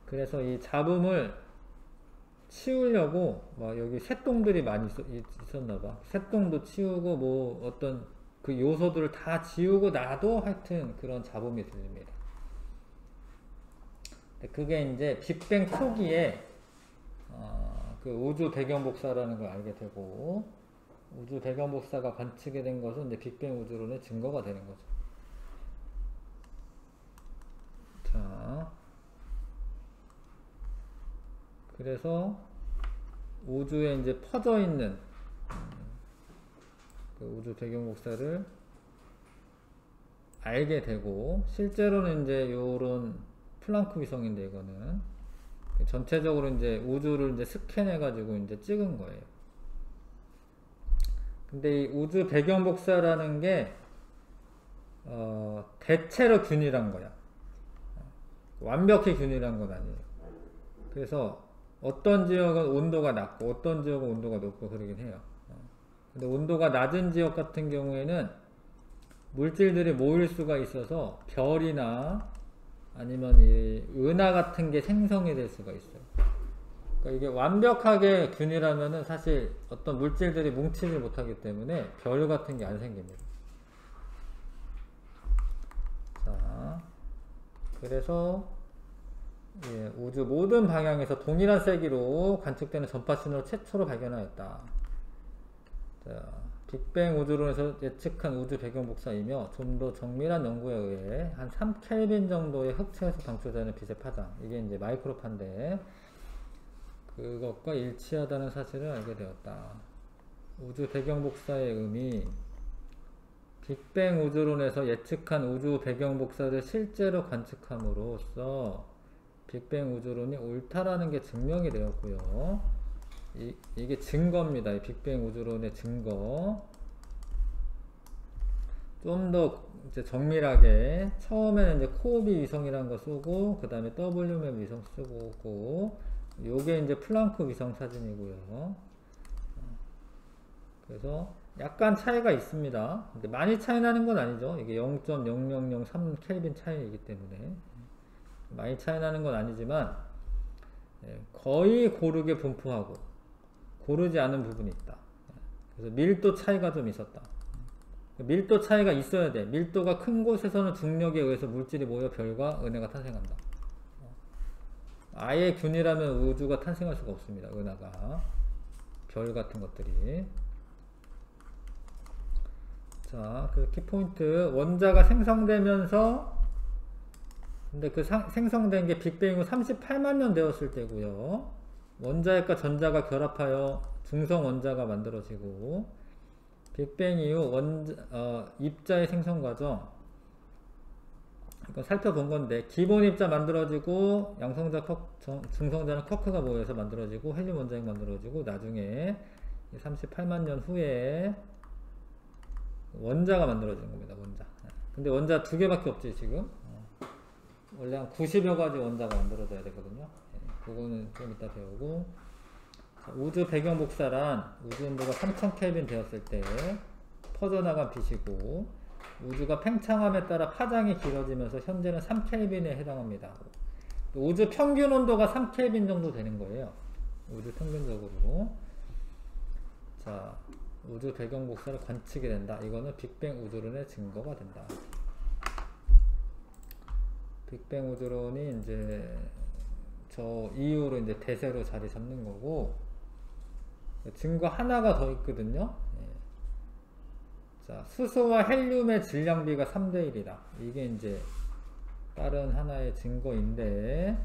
그래서 이 잡음을 치우려고 막 여기 새똥들이 많이 있었나봐. 새똥도 치우고 뭐 어떤 그 요소들을 다 지우고 나도 하여튼 그런 잡음이 들립니다. 그게 이제 빅뱅 초기에 그 우주 배경 복사라는 걸 알게 되고, 우주 배경 복사가 관측이 된 것은 이제 빅뱅 우주론의 증거가 되는 거죠. 자, 그래서 우주에 이제 퍼져 있는 그 우주 배경 복사를 알게 되고, 실제로는 이제 요런 플랑크 위성인데, 이거는 전체적으로 이제 우주를 이제 스캔해가지고 이제 찍은 거예요. 근데 이 우주 배경 복사라는 게 대체로 균일한 거야. 완벽히 균일한 건 아니에요. 그래서 어떤 지역은 온도가 낮고 어떤 지역은 온도가 높고 그러긴 해요. 근데 온도가 낮은 지역 같은 경우에는 물질들이 모일 수가 있어서 별이나 아니면 이 은하 같은 게 생성이 될 수가 있어요. 그러니까 이게 완벽하게 균일하면은 사실 어떤 물질들이 뭉치지 못하기 때문에 별 같은 게 안 생깁니다. 자, 그래서 예, 우주 모든 방향에서 동일한 세기로 관측되는 전파 신호를 최초로 발견하였다. 자, 빅뱅 우주론에서 예측한 우주 배경 복사이며 좀 더 정밀한 연구에 의해 한 3켈빈 정도의 흑체에서 방출되는 빛의 파장, 이게 이제 마이크로파인데 그것과 일치하다는 사실을 알게 되었다. 우주 배경 복사의 의미, 빅뱅 우주론에서 예측한 우주 배경 복사를 실제로 관측함으로써 빅뱅 우주론이 옳다라는 게 증명이 되었고요. 이게 증거입니다. 이 빅뱅 우주론의 증거. 좀 더 이제 정밀하게 처음에는 이제 코오비 위성이라는 거 쓰고 그 다음에 WMAP 위성 쓰고 요게 이제 플랑크 위성 사진이고요. 그래서 약간 차이가 있습니다. 근데 많이 차이 나는 건 아니죠. 이게 0.0003 켈빈 차이이기 때문에 많이 차이 나는 건 아니지만 거의 고르게 분포하고 고르지 않은 부분이 있다. 그래서 밀도 차이가 좀 있었다. 밀도 차이가 있어야 돼. 밀도가 큰 곳에서는 중력에 의해서 물질이 모여 별과 은하가 탄생한다. 아예 균일하면 우주가 탄생할 수가 없습니다. 은하가, 별 같은 것들이. 자, 그 키포인트, 원자가 생성되면서, 근데 그 생성된 게 빅뱅 후 38만 년 되었을 때고요. 원자핵과 전자가 결합하여 중성 원자가 만들어지고, 빅뱅 이후 입자의 생성 과정, 이거 살펴본 건데, 기본 입자 만들어지고, 양성자, 중성자는 쿼크가 모여서 만들어지고, 헬륨 원자핵 만들어지고, 나중에 38만 년 후에 원자가 만들어지는 겁니다. 원자. 근데 원자 2개밖에 없지 지금. 원래 한 90여 가지 원자가 만들어져야 되거든요. 그거는 좀 이따 배우고. 우주 배경 복사란 우주 온도가 3000켈빈 되었을 때 퍼져나간 빛이고, 우주가 팽창함에 따라 파장이 길어지면서 현재는 3켈빈에 해당합니다. 우주 평균 온도가 3켈빈 정도 되는 거예요. 우주 평균적으로. 자, 우주 배경 복사를 관측이 된다. 이거는 빅뱅 우주론의 증거가 된다. 빅뱅 우주론이 이제 저 이후로 이제 대세로 자리 잡는 거고, 증거 하나가 더 있거든요. 자, 수소와 헬륨의 질량비가 3대1이다. 이게 이제 다른 하나의 증거인데,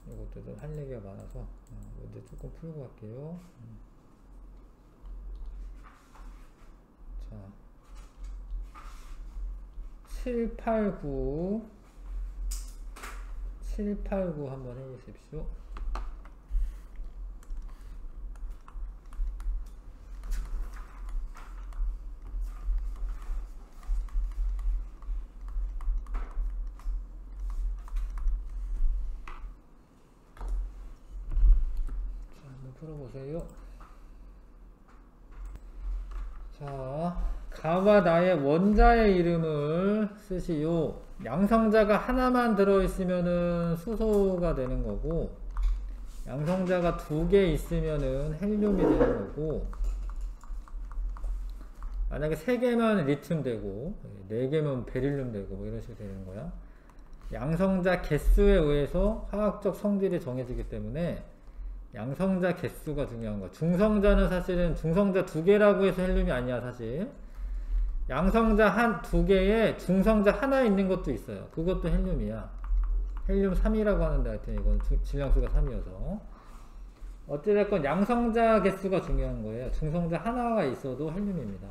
이것도 좀 할 얘기가 많아서 먼저 조금 풀고 갈게요. 자, 789 한번 해보십시오. 자, 한번 풀어보세요. 자, 가와 나의 원자의 이름을 쓰시오. 양성자가 하나만 들어있으면은 수소가 되는 거고, 양성자가 2개 있으면은 헬륨이 되는 거고, 만약에 3개면 리튬 되고 4개면 베릴륨 되고 뭐 이런 식으로 되는 거야. 양성자 개수에 의해서 화학적 성질이 정해지기 때문에 양성자 개수가 중요한 거야. 중성자는 사실은 중성자 2개라고 해서 헬륨이 아니야. 사실 양성자 2개에 중성자 하나 있는 것도 있어요. 그것도 헬륨이야. 헬륨 3이라고 하는데 하여튼 이건 질량수가 3이어서 어찌됐건 양성자 개수가 중요한 거예요. 중성자 하나가 있어도 헬륨입니다.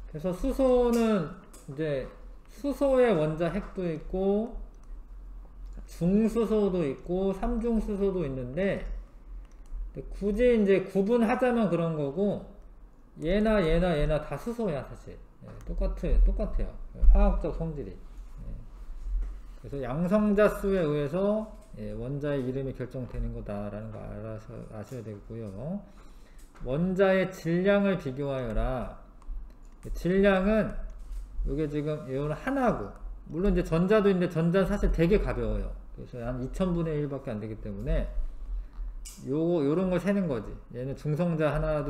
그래서 수소는 이제 수소의 원자 핵도 있고 중수소도 있고 삼중수소도 있는데 굳이 이제 구분하자면 그런 거고 얘나 다 수소야 사실. 똑같아요. 화학적 성질이. 그래서 양성자 수에 의해서 원자의 이름이 결정되는 거다라는 거 알아서 아셔야 되고요. 원자의 질량을 비교하여라. 질량은 이게 지금 이건 하나고, 물론 이제 전자도 있는데 전자는 사실 되게 가벼워요. 그래서 한 2000분의 1밖에 안 되기 때문에 요런 걸 세는 거지. 얘는 중성자 하나,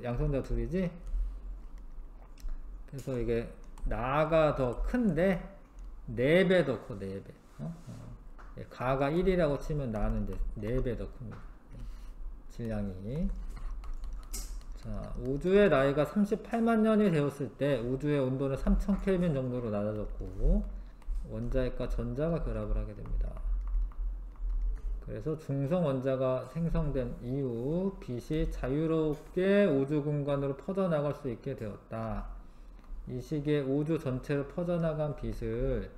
양성자 둘이지. 그래서 이게 나가 더 큰데 4배 더 커, 4배. 가가 1이라고 치면 나는 이제 4배 더 큽니다. 질량이. 자, 우주의 나이가 38만 년이 되었을 때 우주의 온도는 3000켈빈 정도로 낮아졌고 원자핵과 전자가 결합을 하게 됩니다. 그래서 중성 원자가 생성된 이후 빛이 자유롭게 우주 공간으로 퍼져나갈 수 있게 되었다. 이 시기에 우주 전체로 퍼져나간 빛을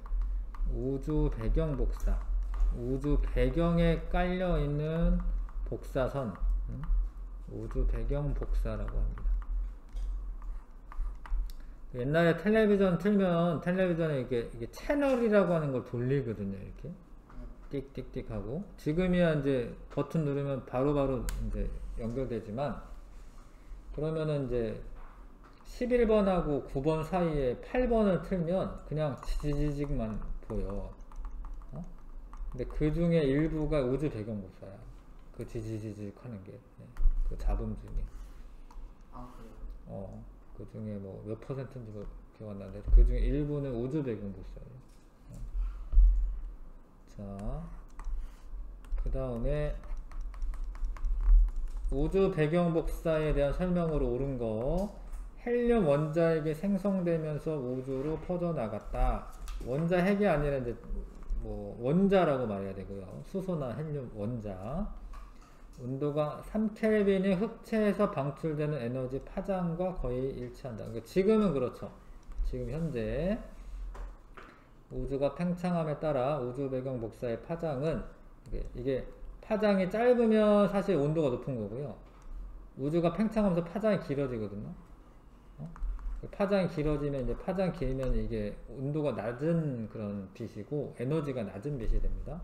우주 배경 복사, 우주 배경에 깔려있는 복사선, 우주 배경 복사라고 합니다. 옛날에 텔레비전 틀면 텔레비전에 이게 채널이라고 하는 걸 돌리거든요. 이렇게 띡띡띡 하고, 지금이야 이제 버튼 누르면 바로바로 이제 연결되지만, 그러면은 이제 11번하고 9번 사이에 8번을 틀면 그냥 지지직만 보여. 근데 그 중에 일부가 우주 배경 복사야. 그 지지직 하는 게. 그 잡음 중에. 아, 그래요? 그 중에 뭐 몇 퍼센트인지 기억 안 나는데, 그 중에 일부는 우주 배경 복사예요. 자, 그 다음에 우주 배경 복사에 대한 설명으로 옳은 거, 헬륨 원자핵이 생성되면서 우주로 퍼져나갔다. 원자핵이 아니라 이제 뭐 원자라고 말해야 되고요. 수소나 헬륨 원자. 온도가 3켈빈의 흑체에서 방출되는 에너지 파장과 거의 일치한다. 그러니까 지금은 그렇죠. 지금 현재 우주가 팽창함에 따라 우주 배경 복사의 파장은, 이게 파장이 짧으면 사실 온도가 높은 거고요. 우주가 팽창하면서 파장이 길어지거든요. 파장이 길어지면, 이제 파장 길면 이게 온도가 낮은 그런 빛이고 에너지가 낮은 빛이 됩니다.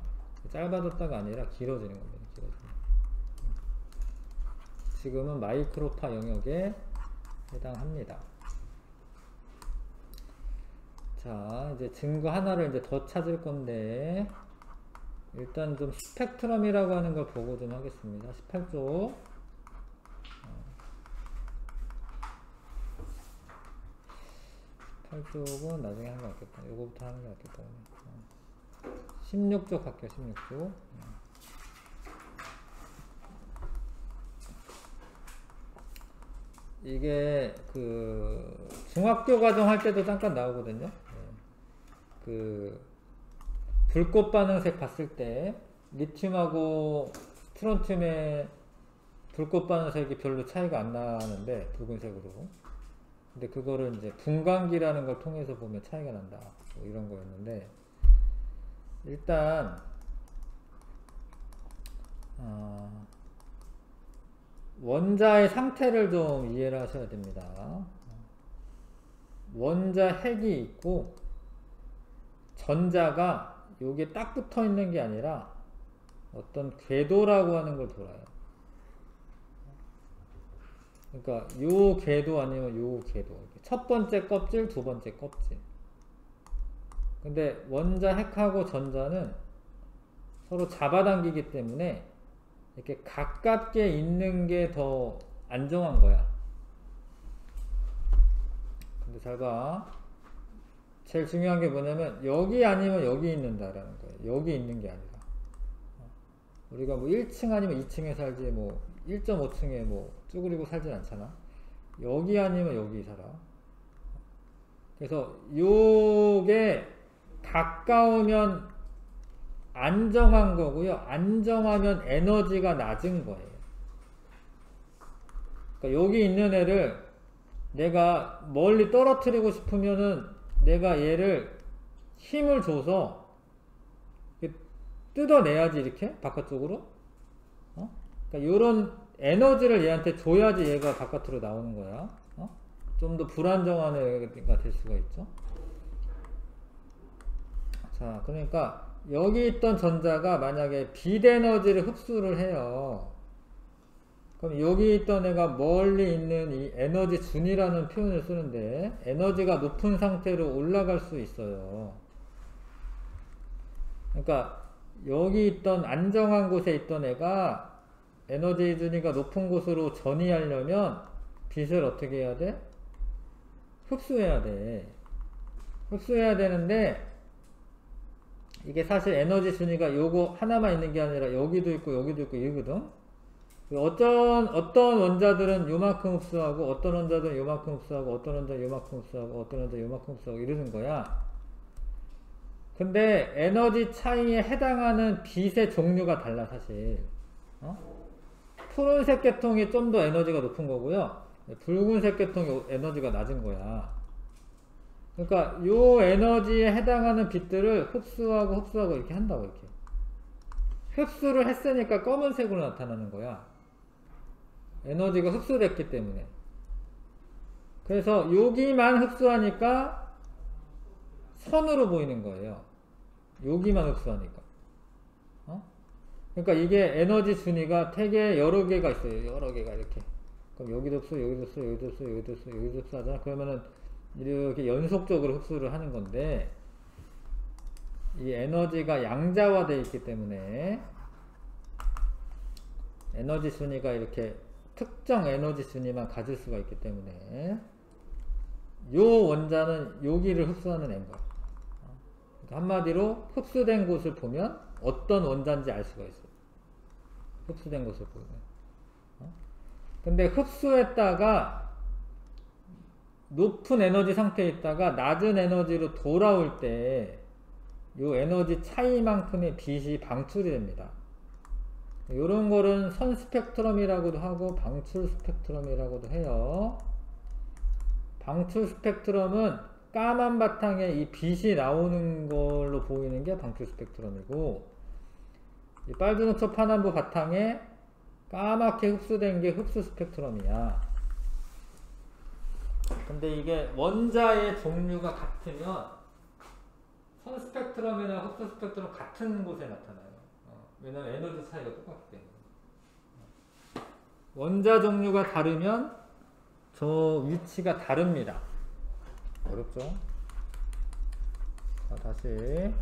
짧아졌다가 아니라 길어지는 겁니다. 지금은 마이크로파 영역에 해당합니다. 자, 이제 증거 하나를 이제 더 찾을 건데, 일단 좀 스펙트럼이라고 하는 걸 보고 좀 하겠습니다. 18쪽. 18쪽은 나중에 하는 게 낫겠다. 요거부터 하는 게 낫겠다. 16쪽 할게요, 16쪽. 이게 그 중학교 과정 할 때도 잠깐 나오거든요. 그 불꽃 반응색 봤을 때 리튬하고 트론튬의 불꽃 반응색이 별로 차이가 안 나는데, 붉은색으로. 근데 그거를 이제 분광기라는 걸 통해서 보면 차이가 난다. 뭐 이런 거였는데, 일단 원자의 상태를 좀 이해를 하셔야 됩니다. 원자 핵이 있고 전자가 여기에 딱 붙어 있는 게 아니라 어떤 궤도라고 하는 걸 돌아요. 그러니까 요 궤도 아니면 요 궤도. 첫 번째 껍질, 두 번째 껍질. 근데 원자 핵하고 전자는 서로 잡아당기기 때문에 이렇게 가깝게 있는 게 더 안정한 거야. 근데 잘 봐. 제일 중요한 게 뭐냐면 여기 아니면 여기 있는다라는 거예요. 여기 있는 게 아니라. 우리가 뭐 1층 아니면 2층에 살지 뭐 1.5층에 뭐 쭈그리고 살진 않잖아. 여기 아니면 여기 살아. 그래서 요게 가까우면 안정한 거고요. 안정하면 에너지가 낮은 거예요. 그러니까 여기 있는 애를 내가 멀리 떨어뜨리고 싶으면은 내가 얘를 힘을 줘서 뜯어내야지 이렇게 바깥쪽으로. 그러니까 요런 에너지를 얘한테 줘야지 얘가 바깥으로 나오는 거야. 좀 더 불안정한 애가 될 수가 있죠. 자, 그러니까 여기 있던 전자가 만약에 빛 에너지를 흡수를 해요. 그럼 여기 있던 애가 멀리 있는 이 에너지 준이라는 표현을 쓰는데, 에너지가 높은 상태로 올라갈 수 있어요. 그러니까 여기 있던 안정한 곳에 있던 애가 에너지 준위가 높은 곳으로 전이하려면 빛을 어떻게 해야 돼? 흡수해야 돼. 흡수해야 되는데, 이게 사실 에너지 준위가 요거 하나만 있는 게 아니라 여기도 있고 여기도 있고 이거거든. 어떤 원자들은 요만큼 흡수하고, 어떤 원자들은 요만큼 흡수하고, 어떤 원자는 요만큼 흡수하고, 어떤 원자는 요만큼 흡수하고 이러는 거야. 근데 에너지 차이에 해당하는 빛의 종류가 달라 사실. 푸른색 계통이 좀 더 에너지가 높은 거고요. 붉은색 계통이 에너지가 낮은 거야. 그러니까 요 에너지에 해당하는 빛들을 흡수하고 이렇게 한다고. 이렇게 흡수를 했으니까 검은색으로 나타나는 거야. 에너지가 흡수됐기 때문에. 그래서 여기만 흡수하니까 선으로 보이는 거예요. 여기만 흡수하니까. 그러니까 이게 에너지 준위가 되게 여러 개가 있어요. 여러 개가 이렇게. 그럼 여기도 흡수, 여기도 흡수, 여기도 흡수, 여기도 흡수, 여기도 흡수 하잖아. 그러면은 이렇게 연속적으로 흡수를 하는 건데, 이 에너지가 양자화되어 있기 때문에 에너지 준위가 이렇게 특정 에너지 준위만 가질 수가 있기 때문에 요 원자는 여기를 흡수하는 애인 거야. 그러니까 한마디로 흡수된 곳을 보면 어떤 원자인지 알 수가 있어요. 흡수된 곳을 보면. 근데 흡수했다가 높은 에너지 상태에 있다가 낮은 에너지로 돌아올 때 이 에너지 차이만큼의 빛이 방출이 됩니다. 이런 거는 선 스펙트럼이라고도 하고 방출 스펙트럼이라고도 해요. 방출 스펙트럼은 까만 바탕에 이 빛이 나오는 걸로 보이는 게 방출 스펙트럼이고, 이 빨주노초 파남보 바탕에 까맣게 흡수된 게 흡수 스펙트럼이야. 근데 이게 원자의 종류가 같으면 선 스펙트럼이나 흡수 스펙트럼 같은 곳에 나타나요. 왜냐면 에너지 차이가 똑같기 때문에. 원자 종류가 다르면 저 위치가 다릅니다. 어렵죠? 자, 다시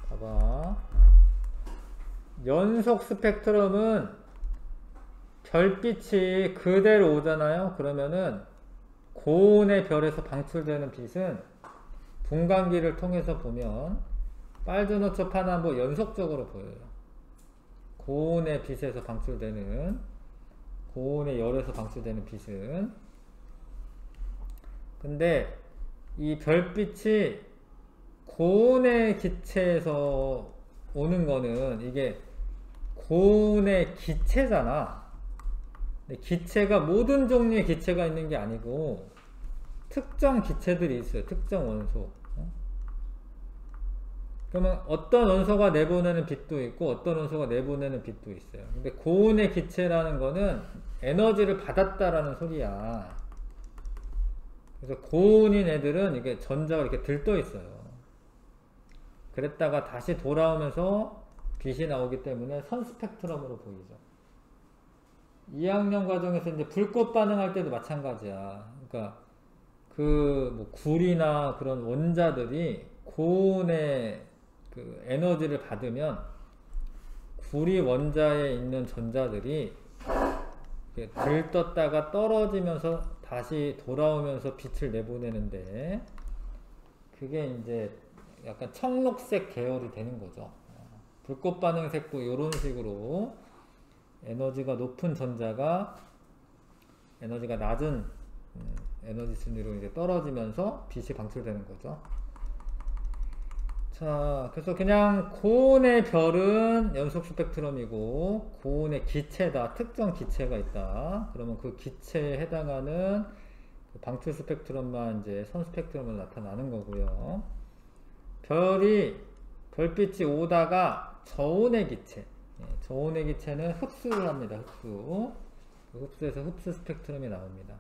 봐봐. 연속 스펙트럼은 별빛이 그대로 오잖아요. 그러면은 고온의 별에서 방출되는 빛은 분광기를 통해서 보면 빨주노초 파남보 연속적으로 보여요. 고온의 빛에서 방출되는, 고온의 열에서 방출되는 빛은. 근데 이 별빛이 고온의 기체에서 오는 거는 이게 고온의 기체잖아. 근데 기체가 모든 종류의 기체가 있는 게 아니고 특정 기체들이 있어요. 특정 원소. 그러면 어떤 원소가 내보내는 빛도 있고 어떤 원소가 내보내는 빛도 있어요. 근데 고온의 기체라는 거는 에너지를 받았다라는 소리야. 그래서 고온인 애들은 이게 전자가 이렇게 들떠 있어요. 그랬다가 다시 돌아오면서 빛이 나오기 때문에 선 스펙트럼으로 보이죠. 2학년 과정에서 이제 불꽃 반응할 때도 마찬가지야. 그러니까 뭐 굴이나 그런 원자들이 고온의 그 에너지를 받으면 굴이 원자에 있는 전자들이 들떴다가 떨어지면서 다시 돌아오면서 빛을 내보내는데, 그게 이제 약간 청록색 계열이 되는 거죠. 불꽃 반응색도 이런 식으로 에너지가 높은 전자가 에너지가 낮은 에너지 순위로 이제 떨어지면서 빛이 방출되는 거죠. 자, 그래서 그냥 고온의 별은 연속 스펙트럼이고 고온의 기체다, 특정 기체가 있다. 그러면 그 기체에 해당하는 그 방출 스펙트럼만 이제 선 스펙트럼으로 나타나는 거고요. 별빛이 오다가 저온의 기체. 저온의 기체는 흡수를 합니다. 흡수. 그 흡수에서 흡수 스펙트럼이 나옵니다.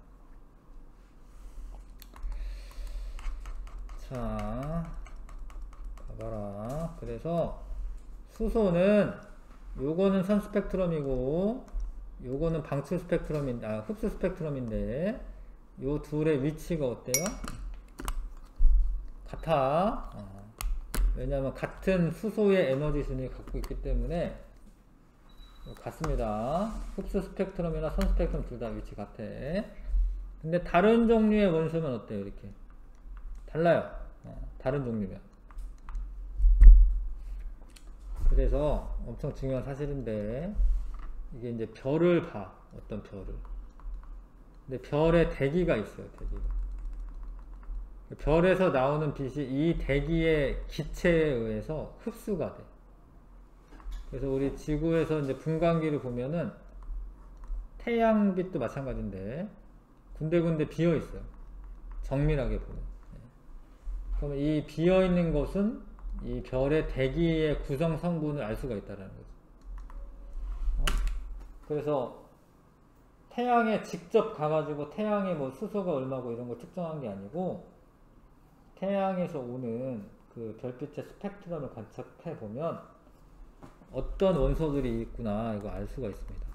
자, 봐봐라. 그래서 수소는 요거는 선 스펙트럼이고 요거는 방출 스펙트럼인데, 흡수 스펙트럼인데 요 둘의 위치가 어때요? 같아. 왜냐하면 같은 수소의 에너지 순위 갖고 있기 때문에 같습니다. 흡수 스펙트럼이나 선 스펙트럼 둘 다 위치 같아. 근데 다른 종류의 원소면 어때요? 이렇게 달라요. 다른 종류면. 그래서 엄청 중요한 사실인데, 이게 이제 별을 봐. 어떤 별을. 근데 별에 대기가 있어요. 대기가. 별에서 나오는 빛이 이 대기의 기체에 의해서 흡수가 돼. 그래서 우리 지구에서 이제 분광기를 보면은 태양빛도 마찬가지인데 군데군데 비어 있어요. 정밀하게 보면. 그러면 이 비어 있는 것은 이 별의 대기의 구성 성분을 알 수가 있다는 거죠. 그래서 태양에 직접 가가지고 태양의 뭐 수소가 얼마고 이런 거 측정한 게 아니고, 태양에서 오는 그 별빛의 스펙트럼을 관측해 보면 어떤 원소들이 있구나 이거 알 수가 있습니다.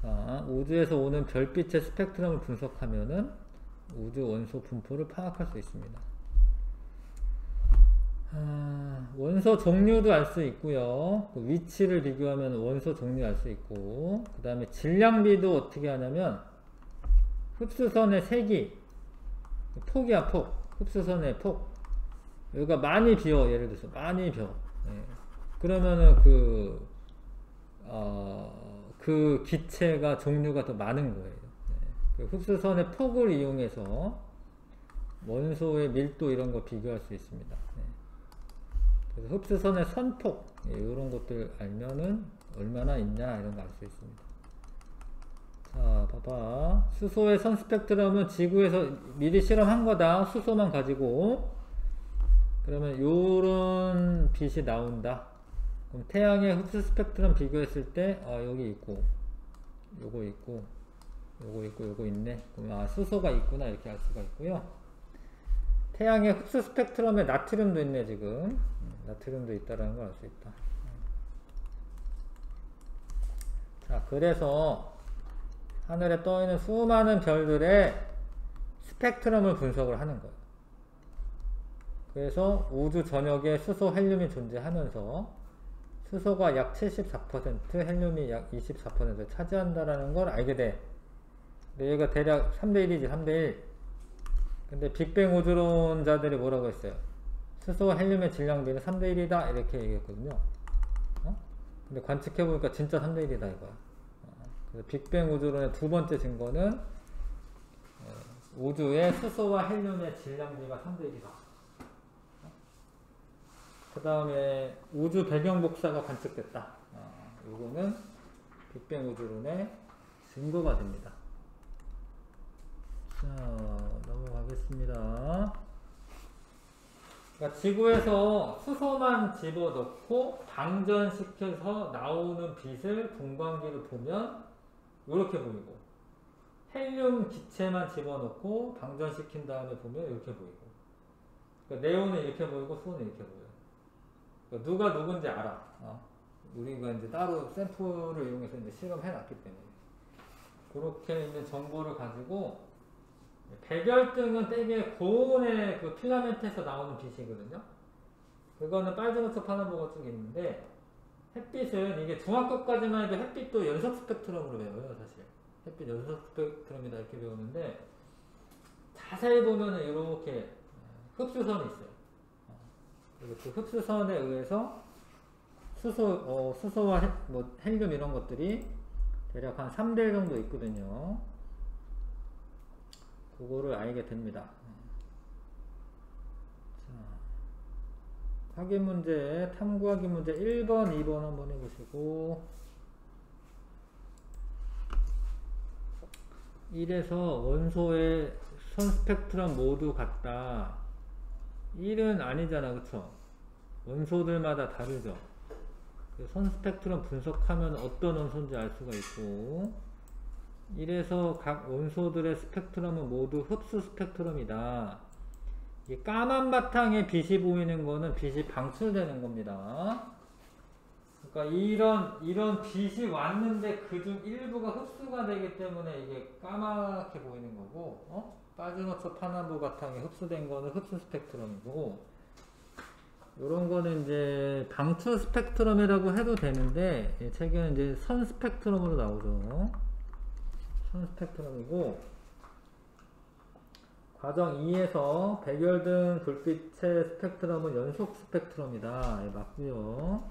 자, 우주에서 오는 별빛의 스펙트럼을 분석하면은 우주 원소 분포를 파악할 수 있습니다. 원소 종류도 알 수 있고요. 그 위치를 비교하면 원소 종류 알 수 있고, 그 다음에 질량비도 어떻게 하냐면 흡수선의 세기, 폭이야 폭. 흡수선의 폭. 여기가 많이 비어. 예를 들어서 많이 비어. 그러면은 그 기체가 종류가 더 많은 거예요. 그 흡수선의 폭을 이용해서 원소의 밀도 이런 거 비교할 수 있습니다. 그래서 흡수선의 선폭 이런 것들 알면은 얼마나 있냐 이런 거 알 수 있습니다. 자, 봐봐. 수소의 선 스펙트럼은 지구에서 미리 실험한 거다. 수소만 가지고. 그러면 요런 빛이 나온다. 그럼 태양의 흡수 스펙트럼 비교했을 때, 여기 있고, 요거 있고, 요거 있고, 요거 있네. 그럼 수소가 있구나. 이렇게 알 수가 있고요. 태양의 흡수 스펙트럼에 나트륨도 있네, 지금. 나트륨도 있다라는 걸 알 수 있다. 자, 그래서 하늘에 떠있는 수많은 별들의 스펙트럼을 분석을 하는 거예요. 그래서 우주 전역에 수소, 헬륨이 존재하면서 수소가 약 74%, 헬륨이 약 24%를 차지한다라는 걸 알게 돼. 근데 얘가 대략 3대1이지, 3대1. 근데 빅뱅 우주론자들이 뭐라고 했어요? 수소, 헬륨의 질량비는 3대1이다. 이렇게 얘기했거든요. 근데 관측해보니까 진짜 3대1이다, 이거야. 빅뱅 우주론의 두 번째 증거는 우주의 수소와 헬륨의 질량비가 3대1이다. 그 다음에 우주 배경 복사가 관측됐다. 이거는 빅뱅 우주론의 증거가 됩니다. 자, 넘어가겠습니다. 그러니까 지구에서 수소만 집어넣고 방전시켜서 나오는 빛을 분광기를 보면 이렇게 보이고, 헬륨 기체만 집어넣고 방전시킨 다음에 보면 이렇게 보이고, 그러니까 네온은 이렇게 보이고 수소는 이렇게 보여요. 그러니까 누가 누군지 알아. 우리가 이제 따로 샘플을 이용해서 이제 실험해 놨기 때문에. 그렇게 있는 정보를 가지고, 백열등은 되게 고온의 그 필라멘트에서 나오는 빛이거든요. 그거는 빨주노초 파노보가 쭉 있는데, 햇빛은 이게 중학교까지만 해도 햇빛도 연속 스펙트럼으로 배워요, 사실. 햇빛 연속 스펙트럼이다 이렇게 배우는데, 자세히 보면은 이렇게 흡수선이 있어요. 그리고 그 흡수선에 의해서 수소와 헬륨 이런 것들이 대략 한 3대1 정도 있거든요. 그거를 알게 됩니다. 자, 확인 문제, 탐구하기 문제 1번, 2번 한번 해보시고, 1에서 원소의 선 스펙트럼 모두 같다. 1은 아니잖아, 그쵸? 원소들마다 다르죠. 선 스펙트럼 분석하면 어떤 원소인지 알 수가 있고, 이래서 각 원소들의 스펙트럼은 모두 흡수 스펙트럼이다. 이 까만 바탕에 빛이 보이는 거는 빛이 방출되는 겁니다. 그러니까 이런 빛이 왔는데 그중 일부가 흡수가 되기 때문에 이게 까맣게 보이는 거고, 빠지노초 파나부 바탕에 흡수된 거는 흡수 스펙트럼이고, 요런 거는 이제 방출 스펙트럼이라고 해도 되는데, 이 책에는 이제 선 스펙트럼으로 나오죠. 선 스펙트럼이고, 과정 2에서 백열등 불빛의 스펙트럼은 연속 스펙트럼이다. 예, 맞고요.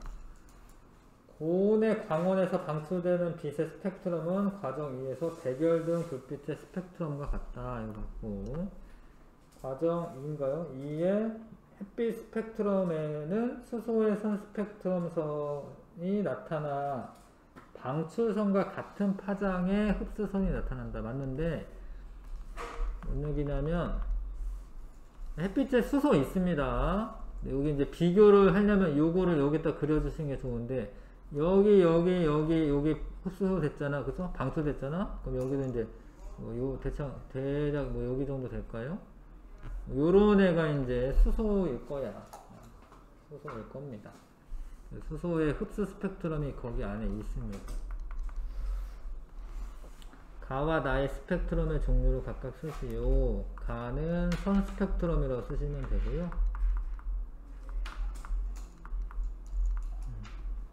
고온의 광원에서 방출되는 빛의 스펙트럼은 과정 2에서 백열등 불빛의 스펙트럼과 같다. 이거 맞고, 과정 2인가요? 2의 햇빛 스펙트럼에는 수소의 선 스펙트럼선이 나타나 방출선과 같은 파장의 흡수선이 나타난다. 맞는데 뭔 얘기냐면, 햇빛에 수소 있습니다. 여기 이제 비교를 하려면 요거를 여기다 그려주시는 게 좋은데, 여기 흡수 됐잖아. 그래서 방출됐잖아. 그럼 여기도 이제 대략 여기 정도 될까요? 요런 애가 이제 수소일 거야. 수소일 겁니다. 수소의 흡수 스펙트럼이 거기 안에 있습니다. 가와 나의 스펙트럼의 종류를 각각 쓰시오. 가는 선 스펙트럼이라고 쓰시면 되고요.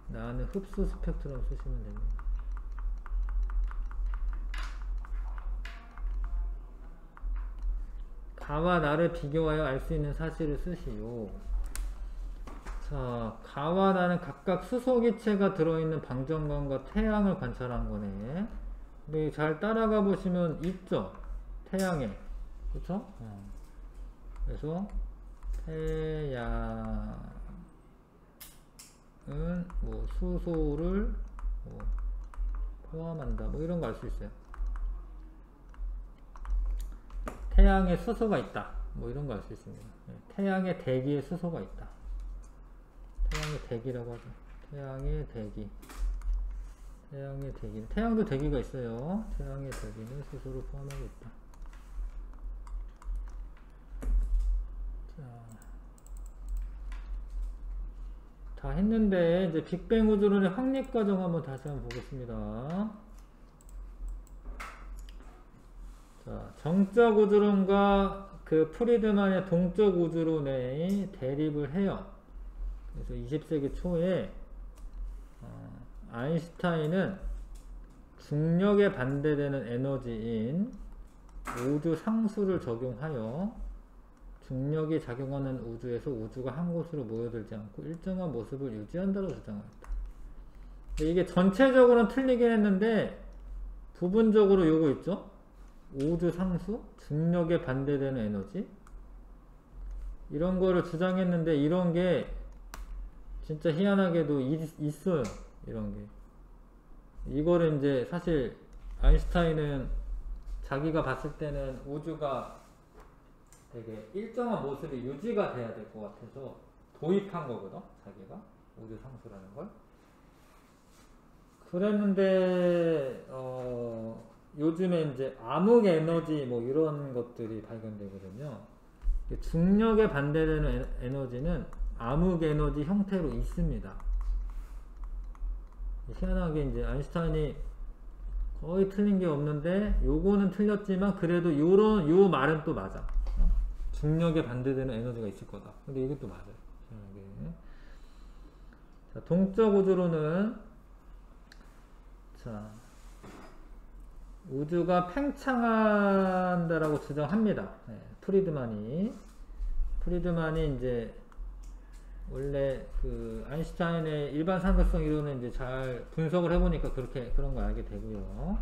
나는 흡수 스펙트럼 쓰시면 됩니다. 가와 나를 비교하여 알 수 있는 사실을 쓰시오. 자, 가와 나는 각각 수소기체가 들어있는 방정관과 태양을 관찰한 거네. 근데 잘 따라가 보시면 있죠? 태양에. 그쵸? 그래서 태양은 뭐 수소를 뭐 포함한다. 뭐 이런 거 알 수 있어요. 태양에 수소가 있다. 뭐 이런 거 알 수 있습니다. 태양의 대기에 수소가 있다. 태양의 대기라고 하죠. 태양의 대기. 태양의 대기. 태양도 대기가 있어요. 태양의 대기는 수소를 포함하고 있다. 자, 다 했는데 이제 빅뱅 우주론의 확립 과정 한번 다시 한번 보겠습니다. 자, 정적 우주론과 그 프리드만의 동적 우주론의 대립을 해요. 그래서 20세기 초에 아인슈타인은 중력에 반대되는 에너지인 우주 상수를 적용하여 중력이 작용하는 우주에서 우주가 한 곳으로 모여들지 않고 일정한 모습을 유지한다고 주장했다. 이게 전체적으로는 틀리긴 했는데 부분적으로 요거 있죠? 우주 상수, 중력에 반대되는 에너지, 이런 거를 주장했는데 이런 게 진짜 희한하게도 있어요. 이런 게. 이거를 이제 사실 아인슈타인은 자기가 봤을 때는 우주가 되게 일정한 모습이 유지가 돼야 될 것 같아서 도입한 거거든. 자기가 우주 상수라는 걸. 그랬는데 요즘에 이제 암흑 에너지 뭐 이런 것들이 발견되거든요. 중력에 반대되는 에너지는 암흑 에너지 형태로 있습니다. 희한하게 이제 아인슈타인이 거의 틀린 게 없는데 요거는 틀렸지만 그래도 요 말은 또 맞아. 중력에 반대되는 에너지가 있을 거다. 근데 이것도 맞아요. 희한하게. 자, 동적 우주로는 자, 우주가 팽창한다라고 주장합니다. 네, 프리드만이 이제 원래 그 아인슈타인의 일반 삼각성 이론을 이제 잘 분석을 해보니까 그런 걸 알게 되고요.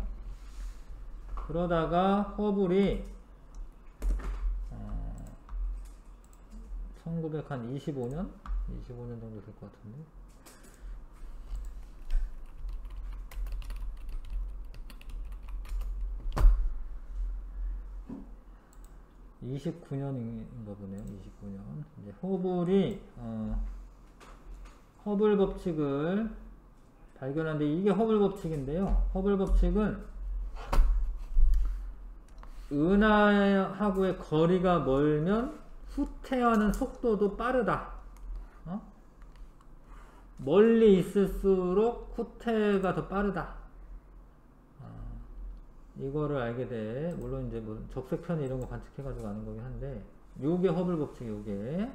그러다가 허블이 1925년 정도 될 것 같은데. 29년인가 보네요. 29년. 이제 허블이 허블 법칙을 발견하는데 이게 허블 법칙인데요. 허블 법칙은 은하하고의 거리가 멀면 후퇴하는 속도도 빠르다. 멀리 있을수록 후퇴가 더 빠르다. 이거를 알게 돼. 물론 이제 뭐 적색편 이런 거 관측해가지고 아는 거긴 한데, 요게 허블 법칙, 요게.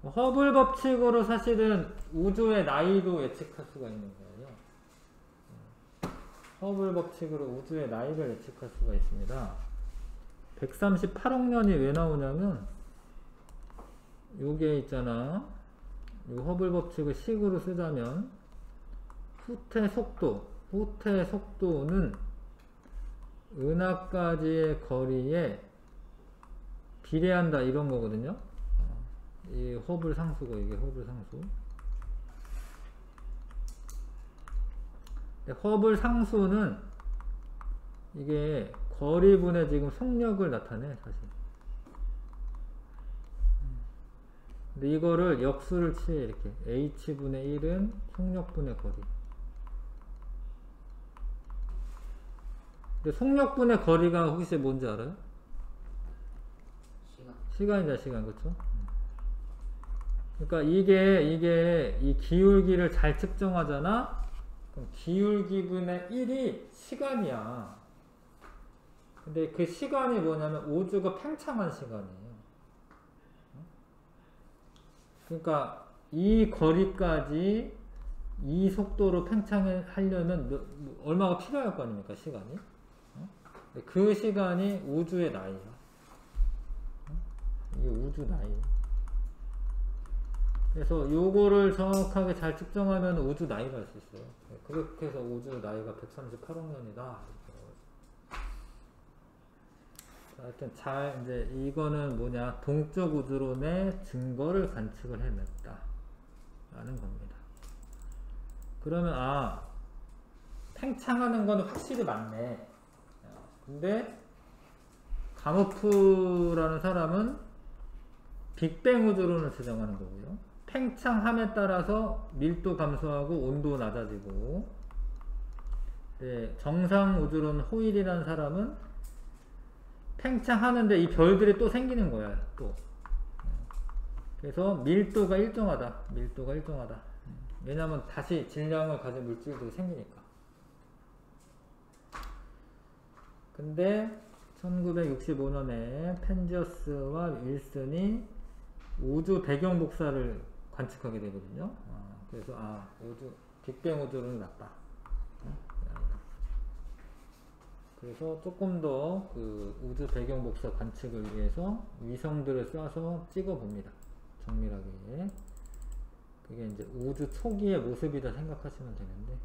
허블 법칙으로 사실은 우주의 나이도 예측할 수가 있는 거예요. 허블 법칙으로 우주의 나이를 예측할 수가 있습니다. 138억 년이 왜 나오냐면, 요게 있잖아. 요 허블 법칙을 식으로 쓰자면, 후퇴 속도는 은하까지의 거리에 비례한다, 이런 거거든요. 이 허블 상수고, 이게 허블 상수. 허블 상수는 이게 거리분의 지금 속력을 나타내, 사실. 근데 이거를 역수를 취해, 이렇게. h분의 1은 속력분의 거리. 근데 속력분의 거리가 혹시 뭔지 알아요? 시간이다, 시간. 그쵸? 그러니까 이게 이 기울기를 잘 측정하잖아? 그럼 기울기분의 1이 시간이야. 근데 그 시간이 뭐냐면 우주가 팽창한 시간이에요. 그러니까 이 거리까지 이 속도로 팽창하려면 얼마가 필요할 거 아닙니까, 시간이? 그 시간이 우주의 나이야. 이게 우주 나이. 그래서 요거를 정확하게 잘 측정하면 우주 나이가 알 수 있어요. 그렇게 해서 우주 나이가 138억 년이다. 하여튼 이제 이거는 뭐냐, 동적 우주론의 증거를 관측을 해냈다 라는 겁니다. 그러면 팽창하는 거는 확실히 맞네. 근데 가모프라는 사람은 빅뱅 우주론을 주장하는 거고요. 팽창함에 따라서 밀도 감소하고 온도 낮아지고, 정상 우주론 호일이라는 사람은 팽창하는데 이 별들이 또 생기는 거야, 또. 그래서 밀도가 일정하다. 왜냐면 다시 질량을 가진 물질들이 생기니까. 근데 1965년에 펜지어스와 윌슨이 우주 배경 복사를 관측하게 되거든요. 그래서 빅뱅 우주론이 맞다. 그래서 조금 더 그 우주 배경 복사 관측을 위해서 위성들을 쏴서 찍어봅니다. 정밀하게. 그게 이제 우주 초기의 모습이다 생각하시면 되는데.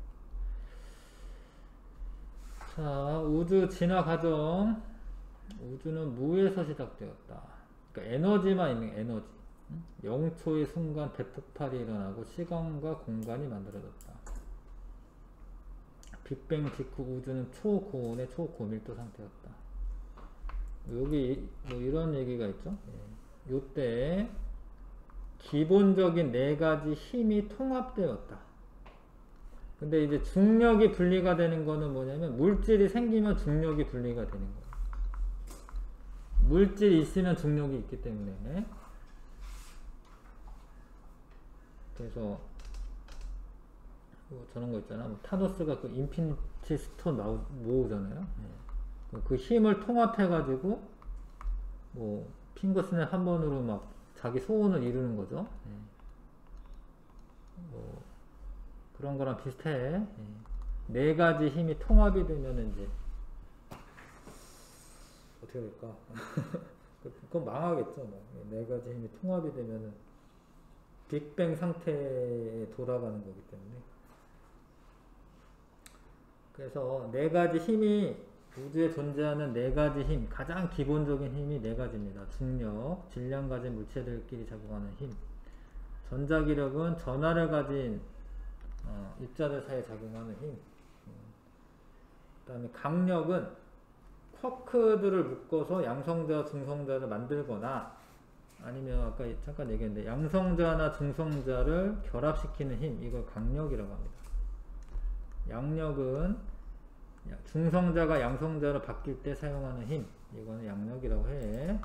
자, 우주 진화 과정. 우주는 무에서 시작되었다. 그러니까 에너지만 있는 에너지. 0초의 순간 대폭발이 일어나고 시간과 공간이 만들어졌다. 빅뱅 직후 우주는 초고온의 초고밀도 상태였다. 여기 뭐 이런 얘기가 있죠. 요때 기본적인 4가지 힘이 통합되었다. 근데 이제 중력이 분리가 되는 거는 뭐냐면 물질이 생기면 중력이 분리가 되는 거예요. 물질이 있으면 중력이 있기 때문에. 그래서 저런 거 있잖아. 타노스가 그 인피니티 스톤 모으잖아요. 그 힘을 통합해 가지고 뭐 핑거스냅 한 번으로 막 자기 소원을 이루는 거죠. 뭐 그런 거랑 비슷해. 4가지 힘이 통합이 되면 이제 어떻게 될까? 그건 망하겠죠. 뭐. 4가지 힘이 통합이 되면은 빅뱅 상태에 돌아가는 거기 때문에. 그래서 4가지 힘이 우주에 존재하는 4가지 힘, 가장 기본적인 힘이 4가지입니다. 중력, 질량 가진 물체들끼리 작용하는 힘. 전자기력은 전하를 가진 입자들 사이에 작용하는 힘. 그 다음에 강력은 쿼크들을 묶어서 양성자와 중성자를 만들거나 아니면 아까 잠깐 얘기했는데 양성자나 중성자를 결합시키는 힘, 이걸 강력이라고 합니다. 양력은 중성자가 양성자로 바뀔 때 사용하는 힘, 이거는 양력이라고 해.